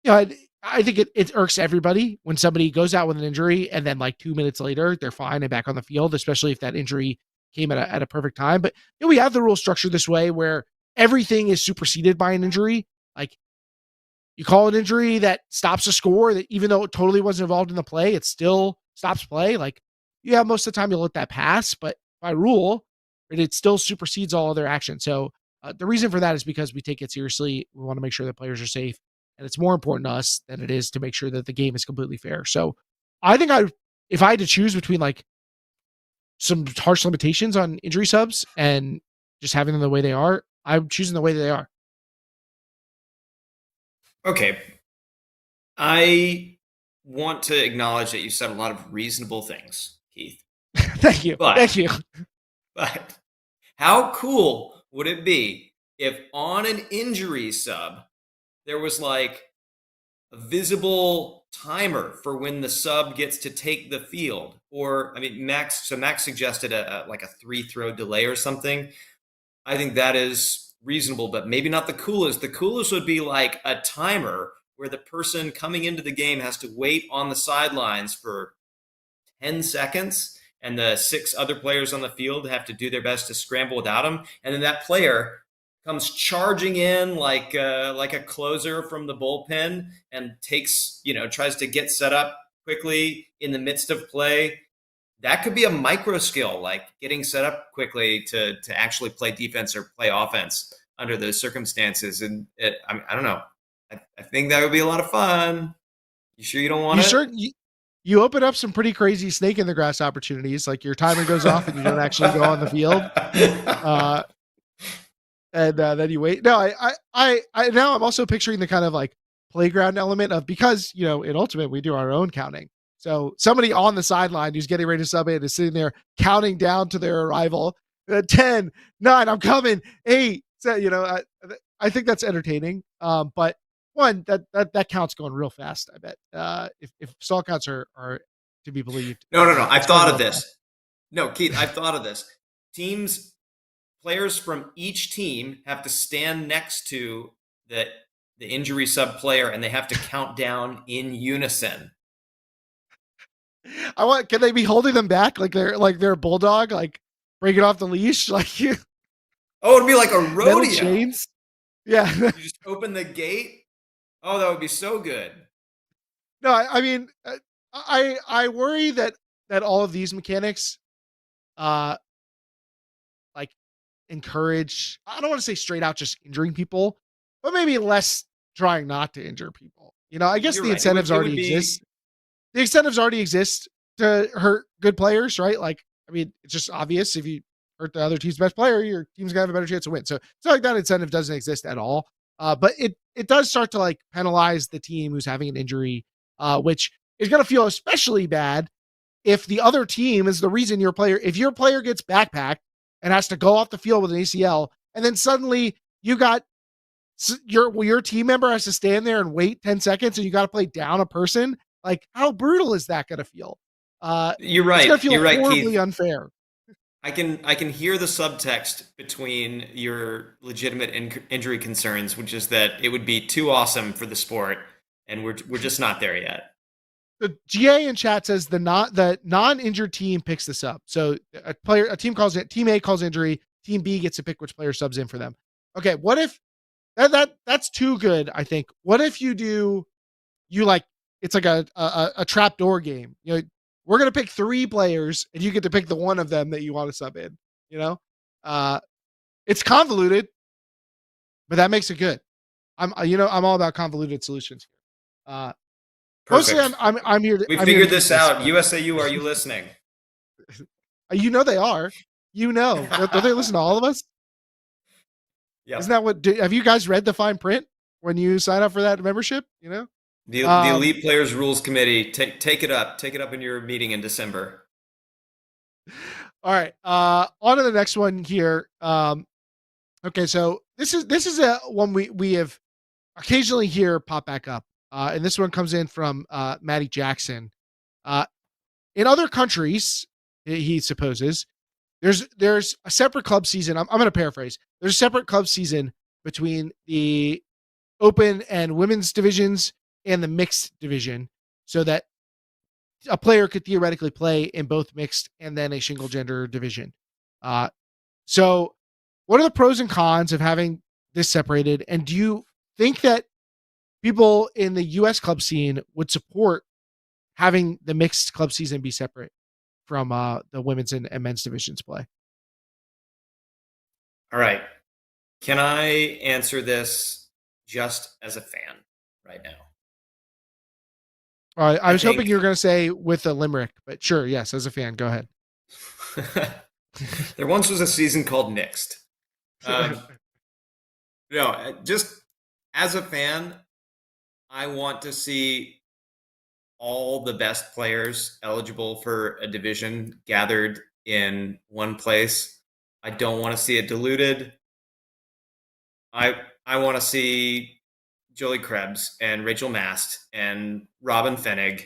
I think it irks everybody when somebody goes out with an injury and then like 2 minutes later they're fine and back on the field, especially if that injury came at a perfect time. But we have the rule structure this way where everything is superseded by an injury. Like, you call an injury that stops a score that, even though it totally wasn't involved in the play, it still stops play. Like, most of the time you'll let that pass, but by rule, it still supersedes all other action. So the reason for that is because we take it seriously. We want to make sure that players are safe, and it's more important to us than it is to make sure that the game is completely fair. So I think if I had to choose between like some harsh limitations on injury subs and just having them the way they are, I'm choosing the way that they are. Okay. I want to acknowledge that you said a lot of reasonable things, Keith. Thank you. Thank you. But how cool would it be if on an injury sub, there was like a visible timer for when the sub gets to take the field? Or, Max suggested a 3-throw delay or something. I think that is reasonable, but maybe not the coolest. The coolest would be like a timer where the person coming into the game has to wait on the sidelines for 10 seconds, and the 6 other players on the field have to do their best to scramble without him. And then that player comes charging in like a closer from the bullpen and tries to get set up quickly in the midst of play. That could be a micro skill, like getting set up quickly to actually play defense or play offense under those circumstances. And I don't know. I think that would be a lot of fun. You sure you don't want it? You open up some pretty crazy snake in the grass opportunities. Like your timer goes off and you don't actually go on the field. And then you wait. No, I now I'm also picturing the kind of like playground element of, because, in Ultimate, we do our own counting. So somebody on the sideline who's getting ready to sub in is sitting there counting down to their arrival. 10, 9, I'm coming. 8. So, I think that's entertaining. But one, that count's going real fast, I bet. If stall counts are to be believed. No. I've thought of this. Fast. No, Keith, I've thought of this. Players from each team have to stand next to the injury sub player, and they have to count down in unison. Can they be holding them back like they're a bulldog, like breaking off the leash, like you? Oh, it'd be like a rodeo. Chains. Yeah. You just open the gate. Oh, that would be so good. No, I mean, I worry that all of these mechanics, like encourage, I don't want to say straight out just injuring people, but maybe less trying not to injure people. I guess the incentives already exist. The incentives already exist to hurt good players, right? Like, I mean, it's just obvious. If you hurt the other team's best player, your team's gonna have a better chance to win. So it's not like that incentive doesn't exist at all. But it does start to like penalize the team who's having an injury, which is gonna feel especially bad if the other team is the reason if your player gets backpacked and has to go off the field with an ACL, and then suddenly you got your team member has to stand there and wait 10 seconds and you got to play down a person. Like, how brutal is that going to feel? You're right. It's going to feel You're right, horribly Keith. unfair. I can hear the subtext between your legitimate injury concerns, which is that it would be too awesome for the sport, and we're just not there yet. The GA in chat says the non-injured team picks this up. So a team calls it, team A calls injury, team B gets to pick which player subs in for them. Okay, what if that's too good? I think. What if it's like a trapdoor game? We're going to pick 3 players and you get to pick the one of them that you want to sub in, it's convoluted, but that makes it good. I'm all about convoluted solutions. Mostly I'm here. We figured this out. USAU, are you listening? They are, don't they listen to all of us? Yeah. Isn't that have you guys read the fine print when you sign up for that membership? The Elite Players Rules Committee, take it up in your meeting in December. All right, on to the next one here. Okay, so this is a one we have occasionally hear pop back up, and this one comes in from Matty Jackson. In other countries, he supposes there's a separate club season. I'm going to paraphrase. There's a separate club season between the open and women's divisions and the mixed division, so that a player could theoretically play in both mixed and then a single gender division. So what are the pros and cons of having this separated? And do you think that people in the US club scene would support having the mixed club season be separate from the women's and men's divisions play? All right. Can I answer this just as a fan right now? All right. I was hoping you were going to say with a limerick, but sure. Yes. As a fan, go ahead. There once was a season called Mixed. Just as a fan, I want to see all the best players eligible for a division gathered in one place. I don't want to see it diluted. I want to see Jolie Krebs and Rachel Mast and Robin Fennig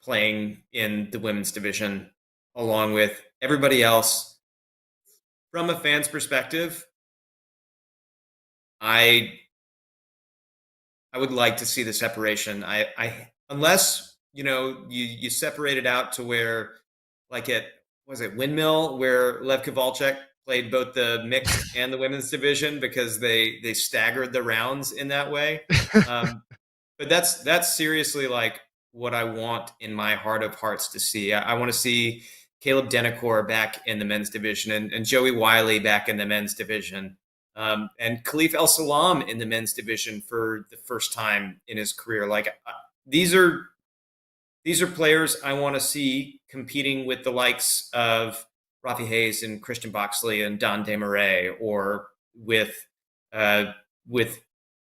playing in the women's division along with everybody else from a fan's perspective, I would like to see the separation. I unless you separate it out to where, like Windmill, where Lev Kovalchuk played both the mixed and the women's division because they staggered the rounds in that way. But that's seriously like what I want in my heart of hearts to see. I want to see Caleb Denacor back in the men's division and Joey Wiley back in the men's division. And Khalif El Salam in the men's division for the first time in his career. Like these are players I want to see competing with the likes of Rafi Hayes and Christian Boxley and Don Desmarais, or with Anna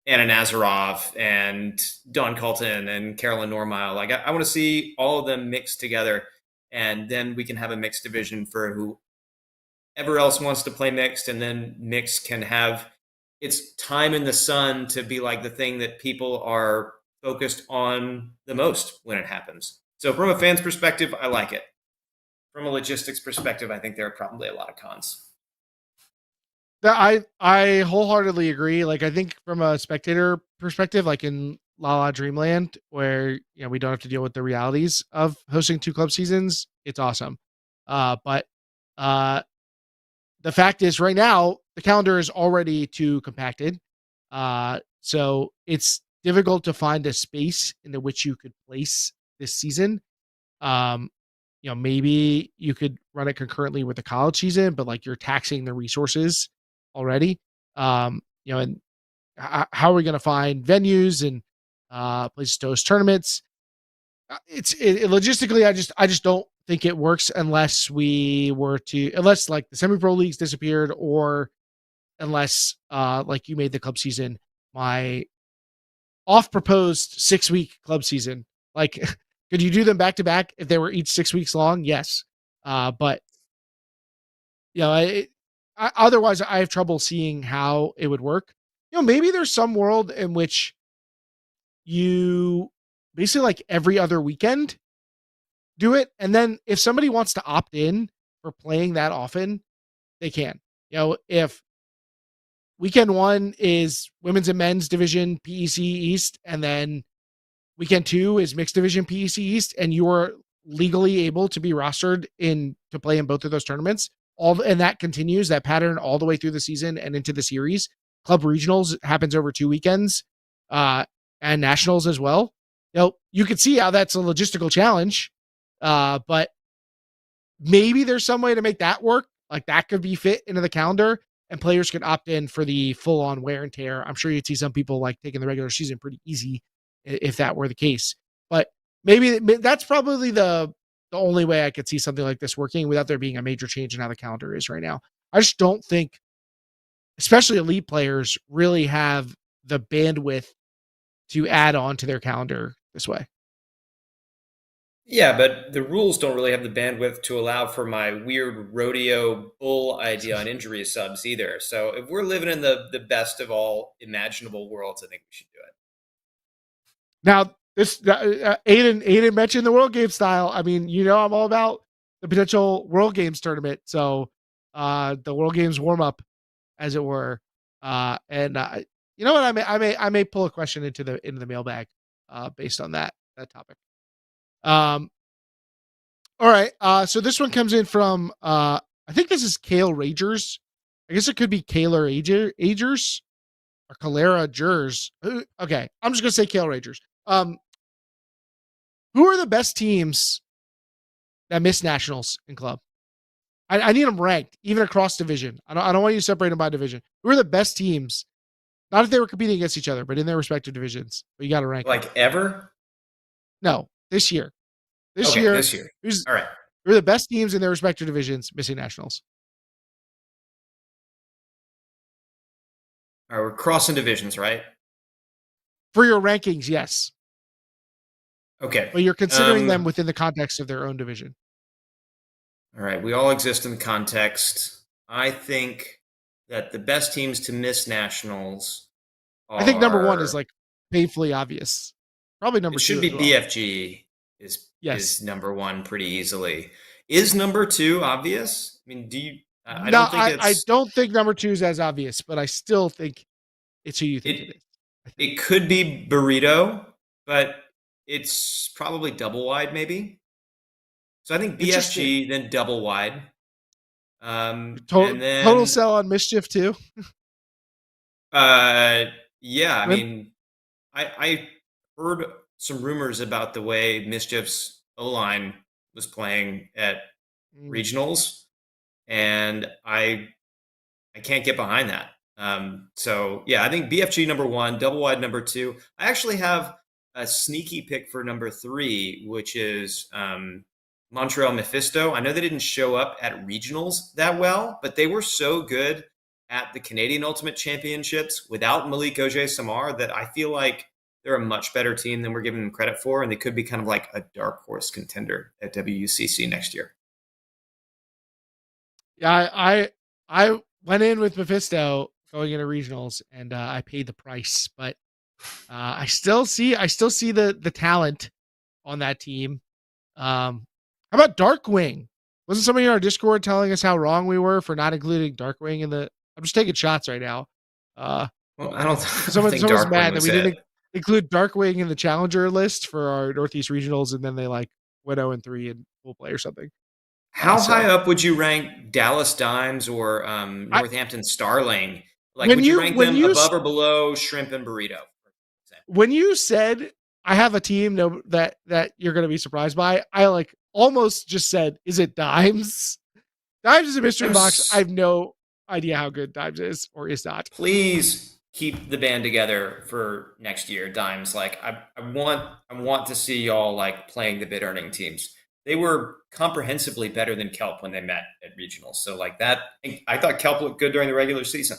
Nazarov and Dawn Colton and Carolyn Normile. Like I want to see all of them mixed together, and then we can have a mixed division for whoever else wants to play mixed, and then mixed can have its time in the sun to be like the thing that people are focused on the most when it happens. So from a fan's perspective, I like it. From a logistics perspective, I think there are probably a lot of cons. I wholeheartedly agree. Like, I think from a spectator perspective, like in La La Dreamland, where we don't have to deal with the realities of hosting 2 club seasons, it's awesome. But the fact is, right now the calendar is already too compacted, so it's difficult to find a space into which you could place this season. Maybe you could run it concurrently with the college season, but like you're taxing the resources already. And how are we going to find venues and places to host tournaments? Logistically, I just don't think it works unless like the semi-pro leagues disappeared, or unless like you made the club season my off proposed 6-week club season. Like, could you do them back to back if they were each 6 weeks long? Yes. But otherwise I have trouble seeing how it would work. Maybe there's some world in which you basically like every other weekend do it. And then if somebody wants to opt in for playing that often, they can. If weekend 1 is women's and men's division PEC East, and then weekend 2 is mixed division PEC East, and you are legally able to be rostered to play in both of those tournaments, and that continues, that pattern, all the way through the season and into the series. Club regionals happens over 2 weekends, and nationals as well. You could see how that's a logistical challenge, but maybe there's some way to make that work. Like that could be fit into the calendar, and players could opt in for the full-on wear and tear. I'm sure you'd see some people like taking the regular season pretty easy if that were the case. But maybe that's probably the only way I could see something like this working without there being a major change in how the calendar is right now. I just don't think, especially elite players, really have the bandwidth to add on to their calendar this way. Yeah, but the rules don't really have the bandwidth to allow for my weird rodeo bull idea on injury subs either. So if we're living in the best of all imaginable worlds, I think we should do it. Now, this Aiden mentioned the World Games style. I mean, I'm all about the potential World Games tournament. So the World Games warm up, as it were. And you know what? I may pull a question into the mailbag based on that topic. All right. So this one comes in from I think this is Kale Ragers. I guess it could be Kaler Agers or Calera Jers. Okay, I'm just gonna say Kale Ragers. Who are the best teams that miss nationals in club? I need them ranked, even across division. I don't want you to separate them by division. Who are the best teams? Not if they were competing against each other, but in their respective divisions. But you got to rank like them. Ever? No, this year. This year. All right. Who are the best teams in their respective divisions missing nationals? All right, we're crossing divisions, right? For your rankings, yes. Okay. But you're considering them within the context of their own division. All right. We all exist in the context. I think that the best teams to miss nationals are... I think number 1 is like painfully obvious. Probably number 2. It should be BFG is number 1 pretty easily. Is number 2 obvious? I mean, do I No, don't think I it's. don't think number 2 is as obvious, but I still think it's who you think it It is. it could be burrito, but it's probably double wide maybe. So I think Interesting. BFG, then double wide, Total, and total then sell on Mischief too. uh, yeah. I When, mean, I heard some rumors about the way Mischief's O line was playing at regionals, and I can't get behind that. So yeah, I think BFG number 1, double wide number 2. I actually have a sneaky pick for number 3, which is Montreal Mephisto. I know they didn't show up at regionals that well, but they were so good at the Canadian Ultimate Championships without Malik Ojay-Samar that I feel like they're a much better team than we're giving them credit for, and they could be kind of like a dark horse contender at WUCC next year. yeah, I went in with Mephisto going into regionals, and I paid the price, but I still see the talent on that team. How about Darkwing? Wasn't somebody in our Discord telling us how wrong we were for not including Darkwing in the? I'm just taking shots right now. Well, I don't think Someone's Darkwing mad that was we it. didn't include Darkwing in the challenger list for our Northeast regionals, and then they like went 0-3 in full play or something. How So high up would you rank Dallas Dimes or I Northampton Starling? Like, when would you you rank when them you above or below Shrimp and Burrito? when you said I have a team that you're going to be surprised by, I like almost just said, is it Dimes? Dimes is a mystery box. I Dimes, have no idea how good Dimes is or is not. please keep the band together for next year. Dimes, like I want to see y'all like playing the bid earning teams. They were comprehensively better than Kelp when they met at regionals. So like that, I thought Kelp looked good during the regular season.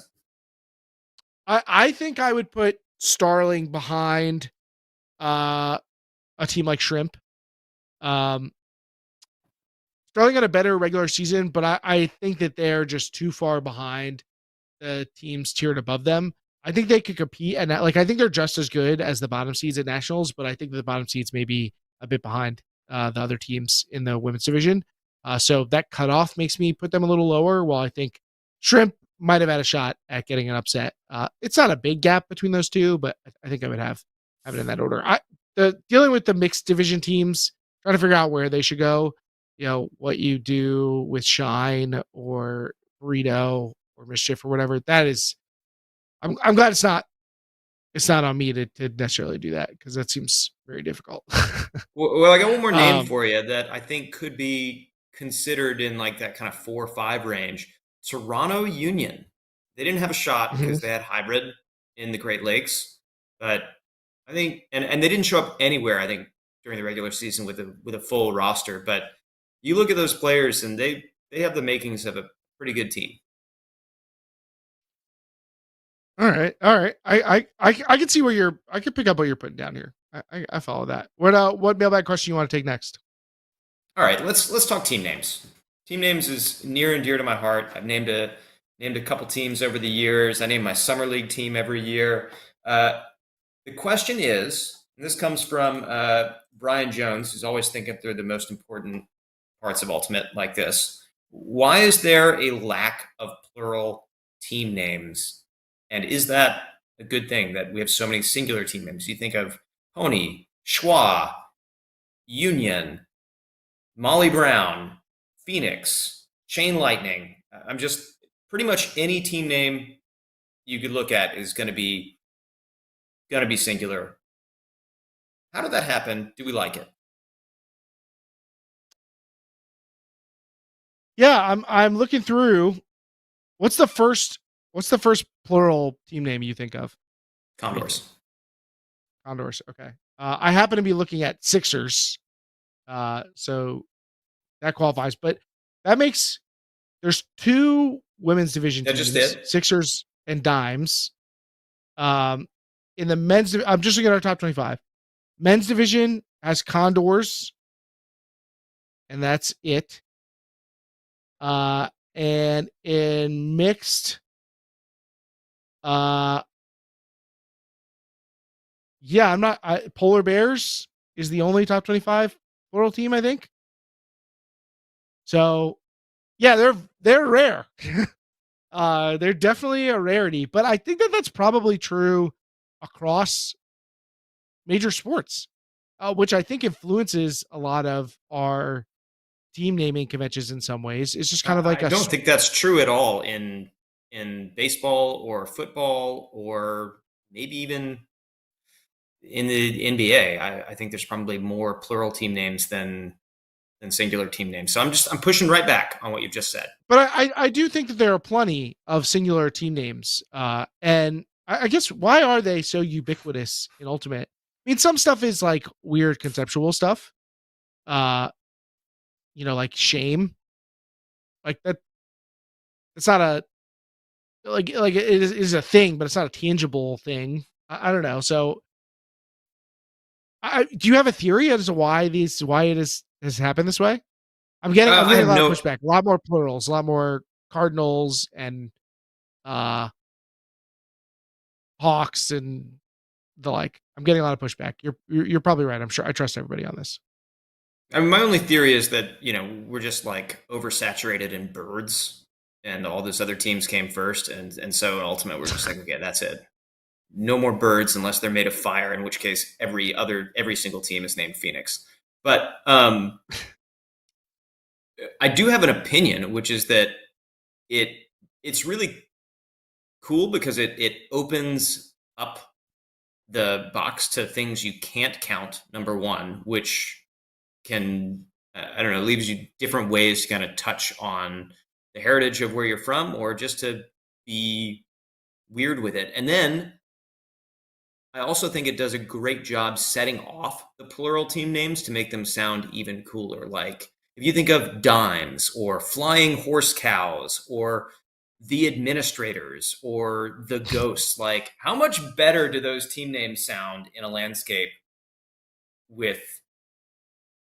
I think I would put Starling behind a team like Shrimp. Um, Starling had a better regular season, but I think that they're just too far behind the teams tiered above them. I think they could compete, and like I think they're just as good as the bottom seeds at nationals, but I think the bottom seeds may be a bit behind the other teams in the women's division. So that cutoff makes me put them a little lower. While I think Shrimp might have had a shot at getting an upset. It's not a big gap between those two, but I think I would have it in that order. The dealing with the mixed division teams, trying to figure out where they should go. You know what you do with Shine or Burrito or Mischief or whatever. That is, I'm glad it's not on me to necessarily do that because that seems very difficult. Well, I got one more name um, for you that I think could be considered in like that kind of 4 or 5 range. Toronto Union. They didn't have a shot mhm. because they had hybrid in the Great Lakes, but I think and they didn't show up anywhere. I think during the regular season with a full roster. But you look at those players and they have the makings of a pretty good team. All right, all right. I can see I can pick up what you're putting down here. I follow that. What mailbag question you want to take next? All right, let's talk team names. Team names is near and dear to my heart. I've named a couple teams over the years. I name my summer league team every year. The question is, and this comes from Brian Jones, who's always thinking through the most important parts of Ultimate like this. Why is there a lack of plural team names? And is that a good thing that we have so many singular team names? You think of Pony, Schwa, Union, Molly Brown, Phoenix, Chain Lightning. I'm just pretty much any team name you could look at is going to be singular. How did that happen? Do we like it? Yeah, I'm looking through. What's the first plural team name you think of? Condors. Condors. Okay. I happen to be looking at Sixers. So that qualifies, but that makes there's 2 women's division That teams, just it? Sixers and Dimes. In the men's, I'm just looking at our top 25. Men's division has Condors, and that's it. And in mixed, yeah, I'm not. Polar Bears is the only top 25 plural team, I think. So, Yeah, they're rare. They're definitely a rarity, but I think that that's probably true across major sports, which I think influences a lot of our team naming conventions in some ways. It's just kind of like I don't think that's true at all in baseball or football or maybe even in the NBA. I think there's probably more plural team names than singular team names. So I'm pushing right back on what you've just said. But I do think that there are plenty of singular team names, and I guess why are they so ubiquitous in Ultimate? I mean, some stuff is like weird conceptual stuff, like shame, like that. It's not a like it is a thing, but it's not a tangible thing. I don't know. So, do you have a theory as to why it has happened this way? I'm getting a lot of pushback, a lot more plurals, a lot more cardinals and hawks and the like. I'm getting a lot of pushback. You're probably right. I'm sure I trust everybody on this. I mean, my only theory is that we're just like oversaturated in birds, and all those other teams came first, and so in Ultimate we're just like, okay, that's it. No more birds unless they're made of fire, in which case every single team is named Phoenix. But I do have an opinion, which is that it's really cool because it opens up the box to things you can't count, number one, which can, I don't know, leaves you different ways to kind of touch on the heritage of where you're from or just to be weird with it. And then I also think it does a great job setting off the plural team names to make them sound even cooler. Like if you think of Dimes or Flying Horse Cows or the Administrators or the Ghosts, like how much better do those team names sound in a landscape with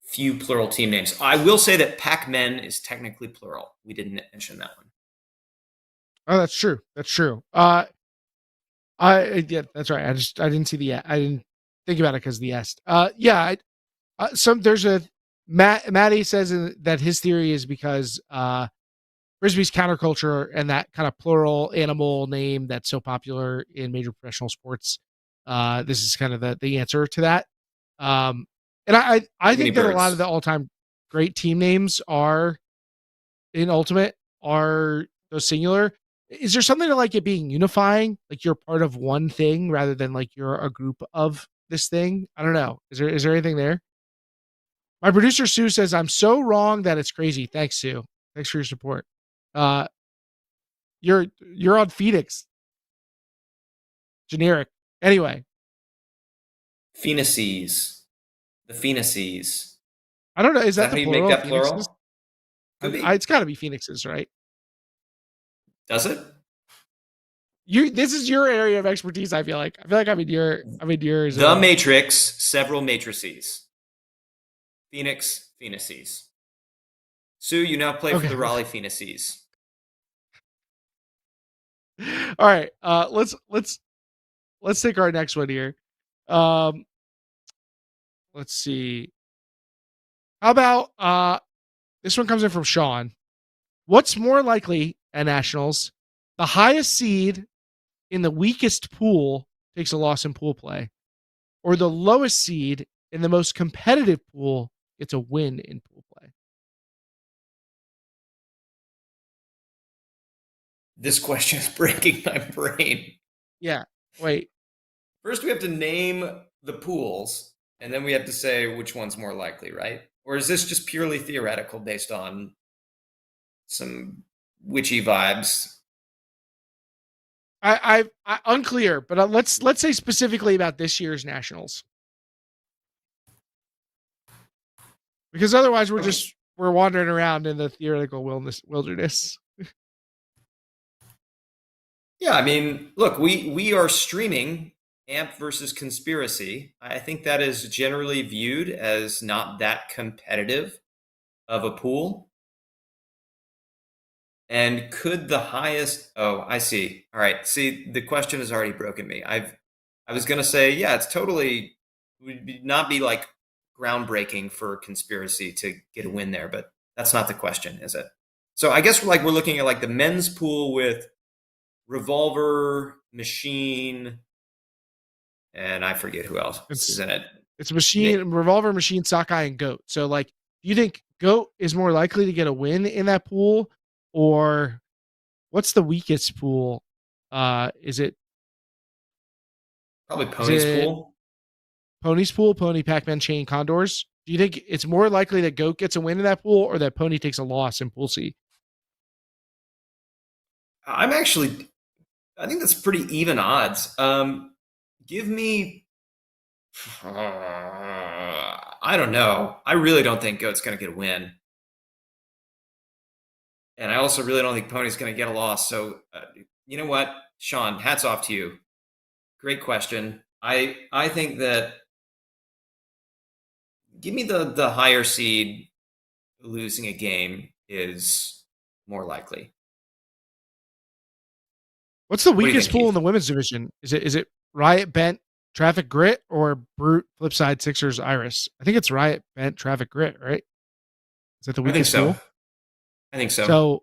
few plural team names? I will say that Pac-Men is technically plural. We didn't mention that one. Oh, that's true. That's true. Yeah, that's right. I didn't see I didn't think about it because the S. There's a Matty says that his theory is because Frisbee's counterculture and that kind of plural animal name that's so popular in major professional sports. This is kind of the answer to that. And I think that a lot of the all-time great team names are in Ultimate are those singular. Is there something to like it being unifying? Like you're part of one thing rather than like you're a group of this thing? I don't know. Is there anything there? My producer Sue says I'm so wrong that it's crazy. Thanks, Sue. Thanks for your support. You're on Phoenix. Generic. Anyway. Phoenices. The Phoenices. I don't know. Is that how the you plural? make that plural? It's got to be Phoenixes, right? Does it? This is your area of expertise. I feel like I'm in yours. The Matrix, several matrices. Phoenix, Phoenices. Sue, you now play for the Raleigh Phoenices. All right. Let's take our next one here. Let's see. How about this one comes in from Sean. What's more likely at Nationals? The highest seed in the weakest pool takes a loss in pool play, or the lowest seed in the most competitive pool gets a win in pool play? This question is breaking my brain. Yeah. Wait. First, we have to name the pools, and then we have to say which one's more likely, right? Or is this just purely theoretical based on some witchy vibes? I unclear, but let's say specifically about this year's Nationals, because otherwise we're wandering around in the theoretical wilderness. Yeah, I mean, look, we are streaming AMP versus Conspiracy. I think that is generally viewed as not that competitive of a pool. And could the highest... Oh, I see. All right. See, the question has already broken me. I was going to say, yeah, it's totally... would not be like groundbreaking for Conspiracy to get a win there, but that's not the question, is it? So I guess we're looking at the men's pool with Revolver, Machine, and I forget who else is in it. It's Machine, Revolver, Machine, Sockeye, and Goat. So do you think Goat is more likely to get a win in that pool, or what's the weakest pool? Is it probably Pony's pool? Pony's pool, Pony, Pac-Man, Chain, Condors. Do you think it's more likely that Goat gets a win in that pool, or that Pony takes a loss in Pool C? I think that's pretty even odds. Give me, I don't know. I really don't think Goat's going to get a win. And I also really don't think Pony's going to get a loss. So, you know what, Sean, hats off to you. Great question. I think that give me the higher seed losing a game is more likely. What's the weakest pool in the women's division? Is it Riot, Bent, Traffic, Grit, or Brute, Flipside, Sixers, Iris? I think it's Riot, Bent, Traffic, Grit, right? Is that the weakest pool? I think so. So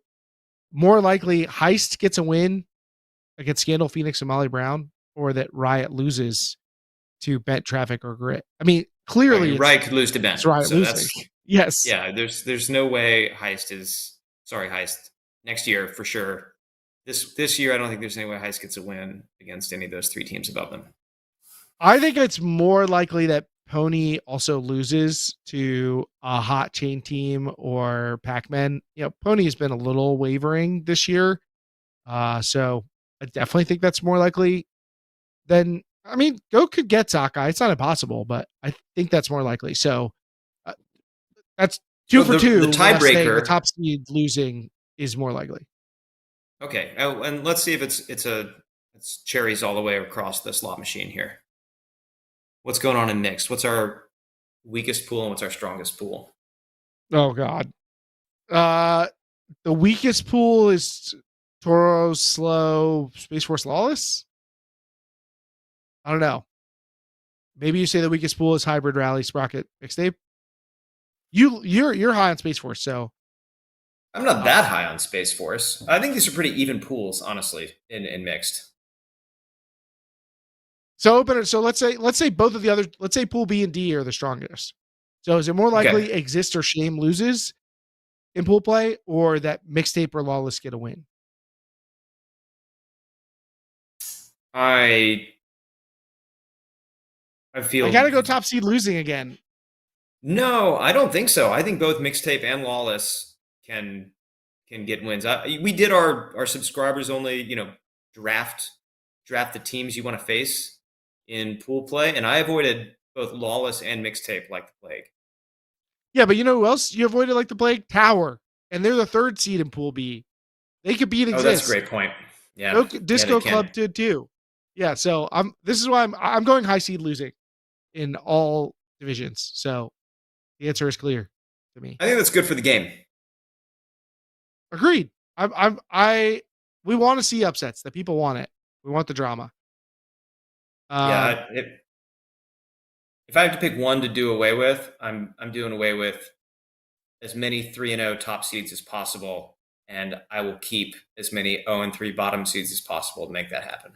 more likely Heist gets a win against Scandal, Phoenix, and Molly Brown, or that Riot loses to Bent, Traffic, or Grit. I mean, clearly Riot could lose to Bent. It's Riot losing. Yes. Yeah, there's no way Heist next year for sure. This year, I don't think there's any way Heist gets a win against any of those three teams above them. I think it's more likely that Pony also loses to a hot chain team or Pac-Man. Pony has been a little wavering this year. So I definitely think that's more likely than, Go could get Sockeye. It's not impossible, but I think that's more likely. So that's 2 for 2. The tiebreaker, the top seed losing is more likely. Okay, and let's see if it's cherries all the way across the slot machine here. What's going on in mixed? What's our weakest pool and what's our strongest pool? Oh God, the weakest pool is Toro, Slow, Space Force, Lawless. I don't know. Maybe you say the weakest pool is Hybrid, Rally, Sprocket, Mixtape. You're high on Space Force, so. I'm not that high on Space Force. I think these are pretty even pools, honestly, in mixed. So let's say both of the other, let's say pool B and D are the strongest. So is it more likely Exist or Shame loses in pool play, or that Mixtape or Lawless get a win? I feel I gotta go top seed losing again. No, I don't think so. I think both Mixtape and Lawless can get wins. We did our subscribers only, draft the teams you want to face in pool play, and I avoided both Lawless and Mixtape like the plague. Yeah, but you know who else you avoided like the plague? Tower, and they're the 3rd seed in pool B. They could beat Exist. Oh, that's a great point. Yeah, Disco Club did too. Yeah, so this is why I'm going high seed losing in all divisions. So the answer is clear to me. I think that's good for the game. Agreed. We want to see upsets. The people want it. We want the drama. If I have to pick one to do away with, I'm doing away with as many 3-0 top seeds as possible, and I will keep as many 0-3 bottom seeds as possible to make that happen.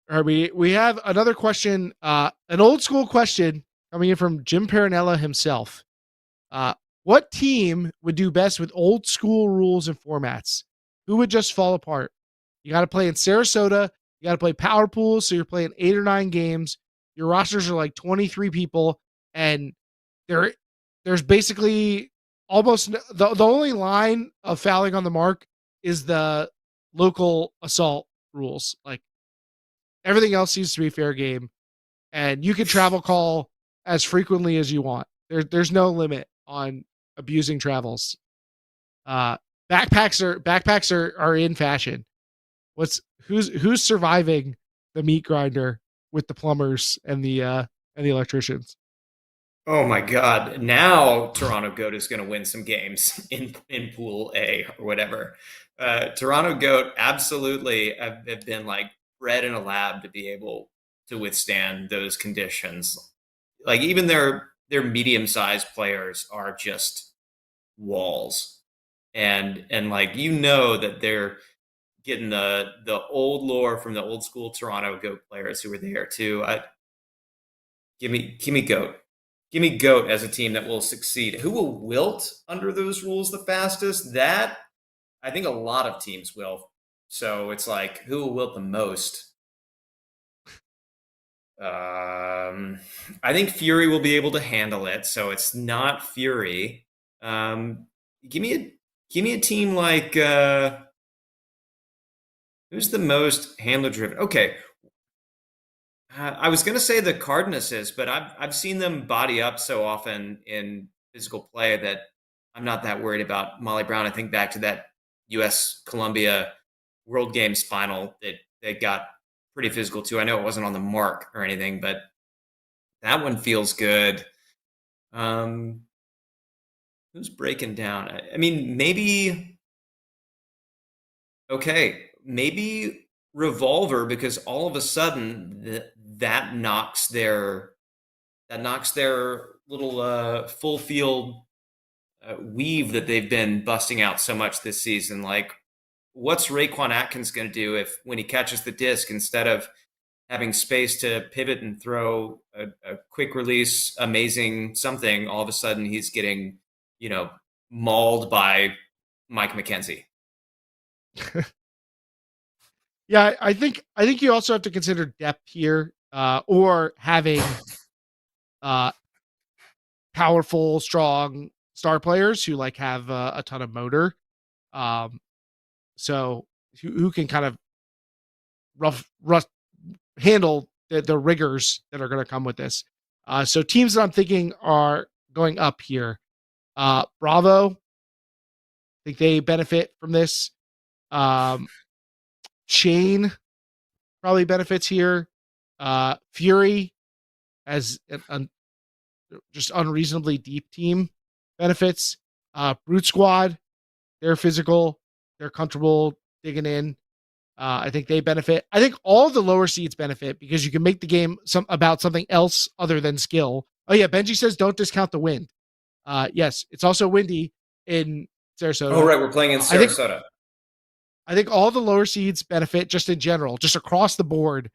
All right, we have another question, an old school question coming in from Jim Parinella himself. What team would do best with old school rules and formats? Who would just fall apart? You got to play in Sarasota. You got to play power pools. So you're playing 8 or 9 games. Your rosters are like 23 people. And there's basically almost the only line of fouling on the mark is the local assault rules. Like everything else seems to be fair game. And you can travel call as frequently as you want. There's no limit on abusing travels. Backpacks are in fashion. Who's surviving the meat grinder with the plumbers and the electricians? Oh my God! Now Toronto Goat is going to win some games in Pool A or whatever. Toronto Goat absolutely have been bred in a lab to be able to withstand those conditions. Even their medium-sized players are just walls. and like that they're getting the old lore from the old school Toronto Goat players who were there too. Give me Goat. Give me Goat as a team that will succeed. Who will wilt under those rules the fastest? That I think a lot of teams will. So it's like, who will wilt the most? I think Fury will be able to handle it, so it's not Fury. Give me a team like who's the most handler driven? Okay, I was gonna say the Cardenases, but I've seen them body up so often in physical play that I'm not that worried about Molly Brown. I think back to that U.S. Columbia World Games final that they got pretty physical too. I know it wasn't on the mark or anything, but that one feels good. Who's breaking down? I mean, maybe Revolver, because all of a sudden that knocks their little full field weave that they've been busting out so much this season. Like, what's Raquan Atkins going to do if when he catches the disc, instead of having space to pivot and throw a quick release, amazing something, all of a sudden he's getting, mauled by Mike McKenzie. Yeah, I think you also have to consider depth here, or having powerful, strong star players who have a ton of motor. So who can kind of rough handle the rigors that are going to come with this. So teams that I'm thinking are going up here. Bravo, I think they benefit from this. Chain probably benefits here. Fury, as an just unreasonably deep team, benefits. Brute Squad, they're physical, they're comfortable digging in. I think they benefit. I think all the lower seeds benefit because you can make the game about something else other than skill. Oh yeah, Benji says don't discount the wind. Yes, it's also windy in Sarasota. Oh right, we're playing in Sarasota. I think all the lower seeds benefit just in general, just across the board,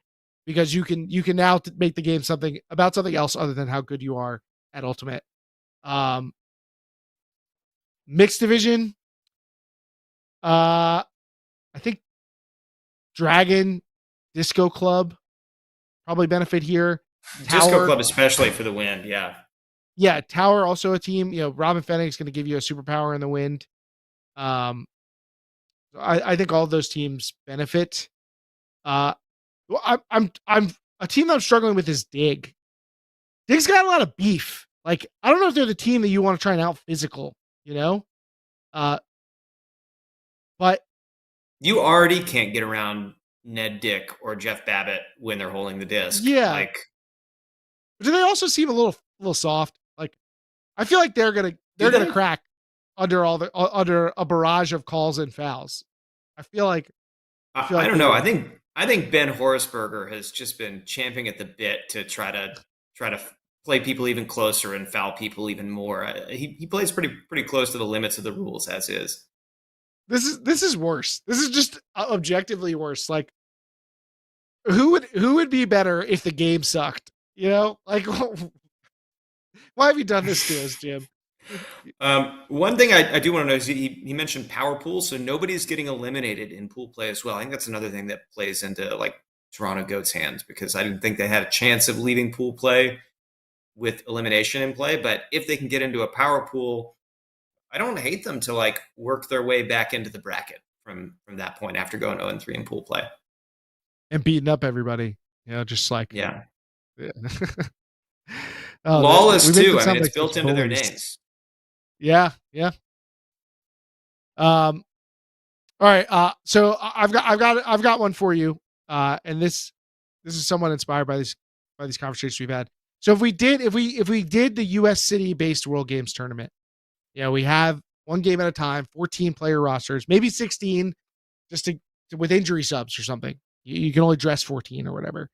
because you can now make the game about something else other than how good you are at Ultimate. Mixed division. I think Dragon, Disco Club probably benefit here. Disco Club especially for the wind, yeah. Yeah, Tower also a team. Robin Fennec is going to give you a superpower in the wind. I think all of those teams benefit. I'm a team that I'm struggling with is Dig. Dig's got a lot of beef. I don't know if they're the team that you want to try and out physical, but you already can't get around Ned Dick or Jeff Babbitt when they're holding the disc. Yeah. But do they also seem a little soft? I feel like they're gonna crack under a barrage of calls and fouls. I feel like I don't know. I think Ben Horisberger has just been champing at the bit to try to play people even closer and foul people even more. He plays pretty close to the limits of the rules as is. This is worse. This is just objectively worse. Who would be better if the game sucked? Why have you done this to us, Jim? One thing I do want to know is he mentioned power pool, so nobody's getting eliminated in pool play as well. I think that's another thing that plays into Toronto Goat's hands, because I didn't think they had a chance of leaving pool play with elimination in play. But if they can get into a power pool, I don't hate them to work their way back into the bracket from that point after going 0-3 in pool play and beating up everybody. Just yeah. Lawless too. I mean, it's built into their names. Yeah. All right. So I've got one for you. And this is somewhat inspired by these conversations we've had. So if we did the US city based World Games tournament, we have one game at a time, 14 player rosters, maybe 16, just to with injury subs or something. You can only dress 14 or whatever.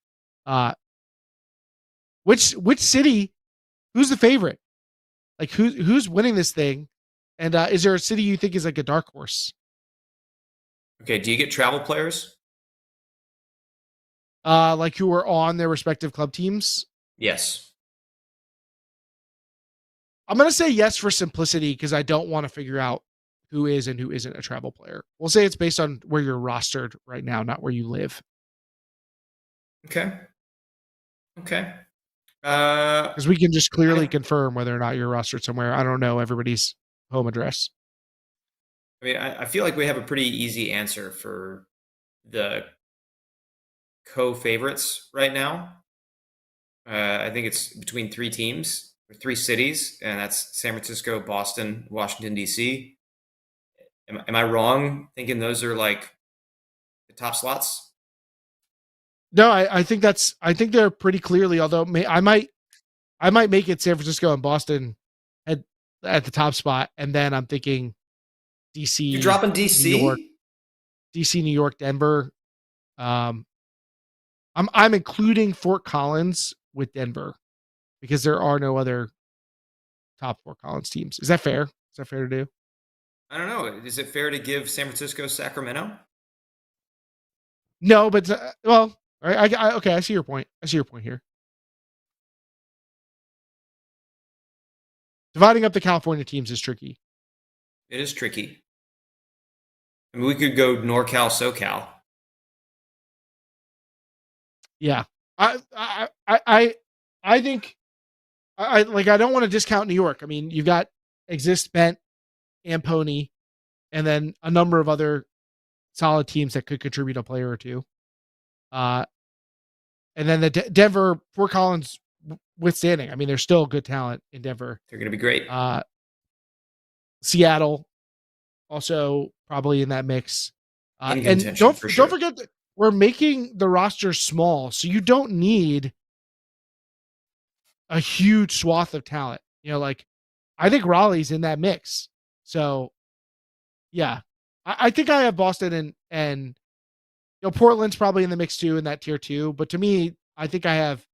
Which city? Who's the favorite? Who's winning this thing? And is there a city you think is like a dark horse? Okay, do you get travel players? Like who are on their respective club teams? Yes. I'm going to say yes for simplicity because I don't want to figure out who is and who isn't a travel player. We'll say it's based on where you're rostered right now, not where you live. Okay. Because we can just clearly confirm whether or not you're rostered somewhere. I don't know everybody's home address. I mean, I feel like we have a pretty easy answer for the co-favorites right now. I think it's between 3 teams or 3 cities, and that's San Francisco, Boston, Washington, D.C. Am I wrong thinking those are like the top slots? No, I think they're pretty clearly. Although I might make it San Francisco and Boston at the top spot, and then I'm thinking DC. You're dropping DC, New York, DC, New York, Denver. I'm including Fort Collins with Denver because there are no other top Fort Collins teams. Is that fair? Is that fair to do? I don't know. Is it fair to give San Francisco Sacramento? No, but well, okay. I see your point. I see your point here. Dividing up the California teams is tricky. It is tricky. I mean, we could go NorCal, SoCal. Yeah, I think I don't want to discount New York. I mean, you've got Exist, Bent, and Pony, and then a number of other solid teams that could contribute a player or two. And then the Denver, Fort Collins withstanding. I mean, there's still good talent in Denver. They're going to be great. Seattle also probably in that mix. And don't forget that we're making the roster small, so you don't need a huge swath of talent. You know, like I think Raleigh's in that mix. So yeah, I think I have Boston and you know, Portland's probably in the mix too in that tier 2. But to me, I think I have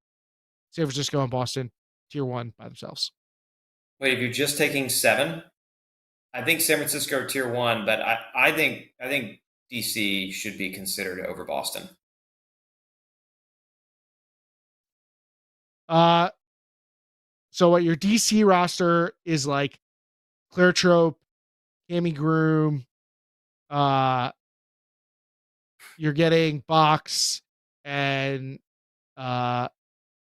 San Francisco and Boston tier 1 by themselves. Wait, if you're just taking 7, I think San Francisco tier 1, but I think DC should be considered over Boston. So what your DC roster is like Claire Trope, Cammy Groom, you're getting Box and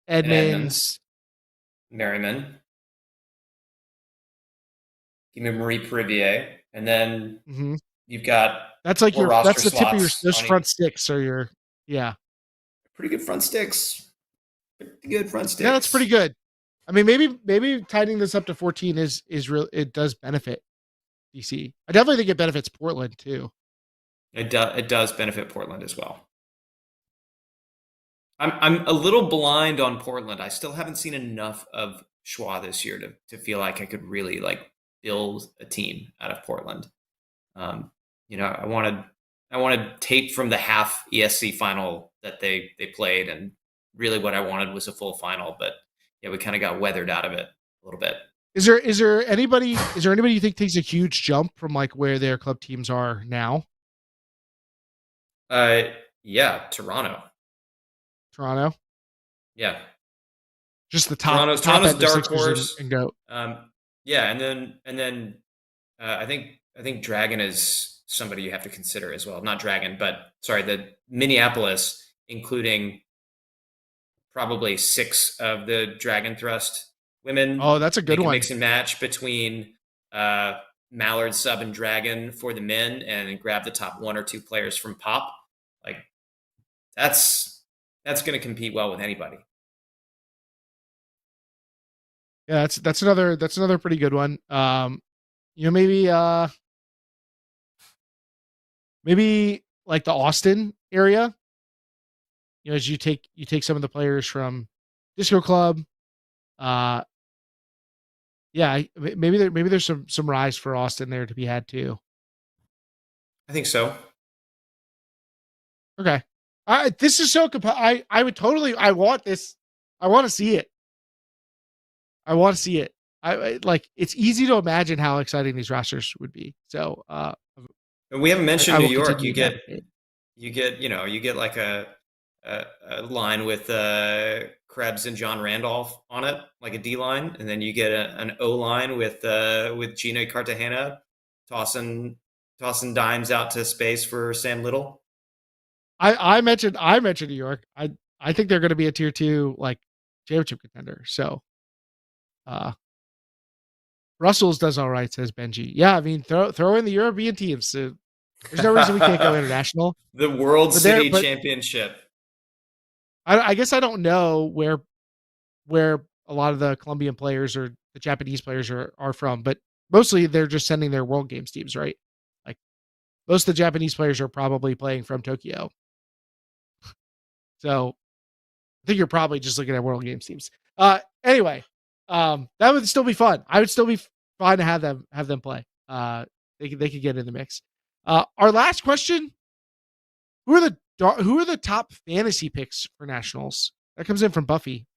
Edmonds. Merriman. Give me Marie Privier. And then you've got that's like that's the tip of your front sticks or your pretty good front sticks. Pretty good front sticks. Yeah, that's pretty good. I mean, maybe tightening this up to 14 is real. It does benefit DC. I definitely think it benefits Portland too. It does benefit Portland as well. I'm a little blind on Portland. I still haven't seen enough of Schwa this year to feel like I could really like build a team out of Portland. You know, I wanted tape from the half ESC final that they played, and really what I wanted was a full final, but yeah, we kind of got weathered out of it a little bit. Is there anybody you think takes a huge jump from like where their club teams are now? Yeah, Toronto. Yeah. Just the top. Toronto's dark horse and go. Yeah, and then I think Dragon is somebody you have to consider as well. Not Dragon, but sorry, the Minneapolis, including probably 6 of the Dragon Thrust women. Oh, that's a good one. Mix and match between Mallard, Sub, and Dragon for the men, and grab the top 1 or 2 players from Pop. Like that's going to compete well with anybody. Yeah, that's another pretty good one. You know, maybe like the Austin area. You know, as you take some of the players from Disco Club. Yeah, maybe there's some rise for Austin there to be had too. I think so. Okay. This is so I would totally. I want this. I want to see it. I like it's easy to imagine how exciting these rosters would be. So And we haven't mentioned I New will York. continue You that get debate. you get like a line with Krebs and John Randolph on it, like a D line, and then you get an O line with Gino Cartagena tossing dimes out to space for Sam Little. I mentioned New York. I think they're going to be a tier 2 like championship contender. So Russell's does all right, says Benji. Yeah, I mean throw in the European teams. There's no reason we can't go international. The World But City Championship. I guess I don't know where a lot of the Colombian players or the Japanese players are from, but mostly they're just sending their World Games teams, right? Like most of the Japanese players are probably playing from Tokyo. So I think you're probably just looking at World Games teams. Anyway, that would still be fun. I would still be fine to have them play. They could get in the mix. Our last question: Who are the top fantasy picks for nationals? That comes in from Buffy,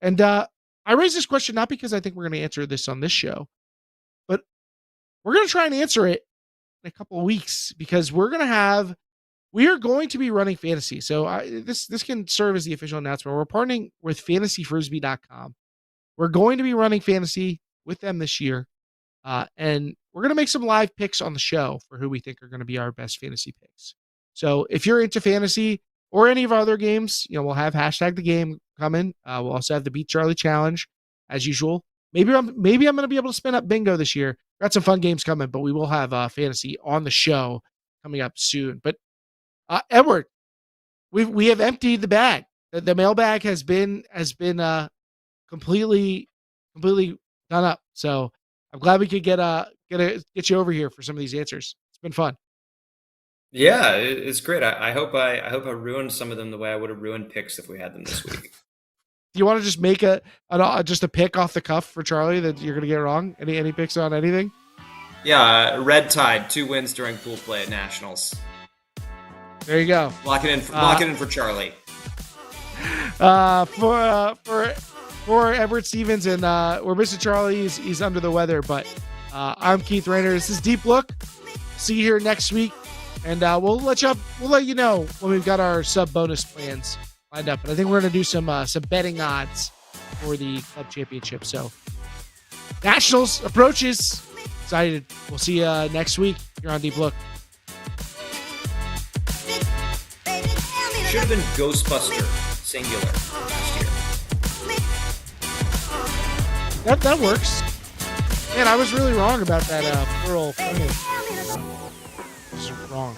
and I raise this question not because I think we're going to answer this on this show, but we're going to try and answer it in a couple of weeks because we are going to be running fantasy. So this can serve as the official announcement. We're partnering with fantasyfrisbee.com. We're going to be running fantasy with them this year. And we're going to make some live picks on the show for who we think are going to be our best fantasy picks. So if you're into fantasy or any of our other games, we'll have hashtag the game coming. We'll also have the Beat Charlie challenge as usual. Maybe I'm going to be able to spin up bingo this year. Got some fun games coming, but we will have fantasy on the show coming up soon. But Edward, we have emptied the bag. The mailbag has been completely done up. So I'm glad we could get you over here for some of these answers. It's been fun. Yeah, it's great. I hope I ruined some of them the way I would have ruined picks if we had them this week. Do you want to just make just a pick off the cuff for Charlie that you're going to get wrong? Any picks on anything? Yeah, Red Tide, 2 wins during pool play at Nationals. There you go. Lock it in for Charlie. For Edward Stevens and we're missing Charlie. He's under the weather, but I'm Keith Raynor. This is Deep Look. See you here next week, and we'll let you know when we've got our sub bonus plans lined up. And I think we're gonna do some betting odds for the club championship. So Nationals approaches. Excited. We'll see you next week. You're on Deep Look. Should have been Ghostbuster singular last year. That works. Man, I was really wrong about that plural. This is wrong.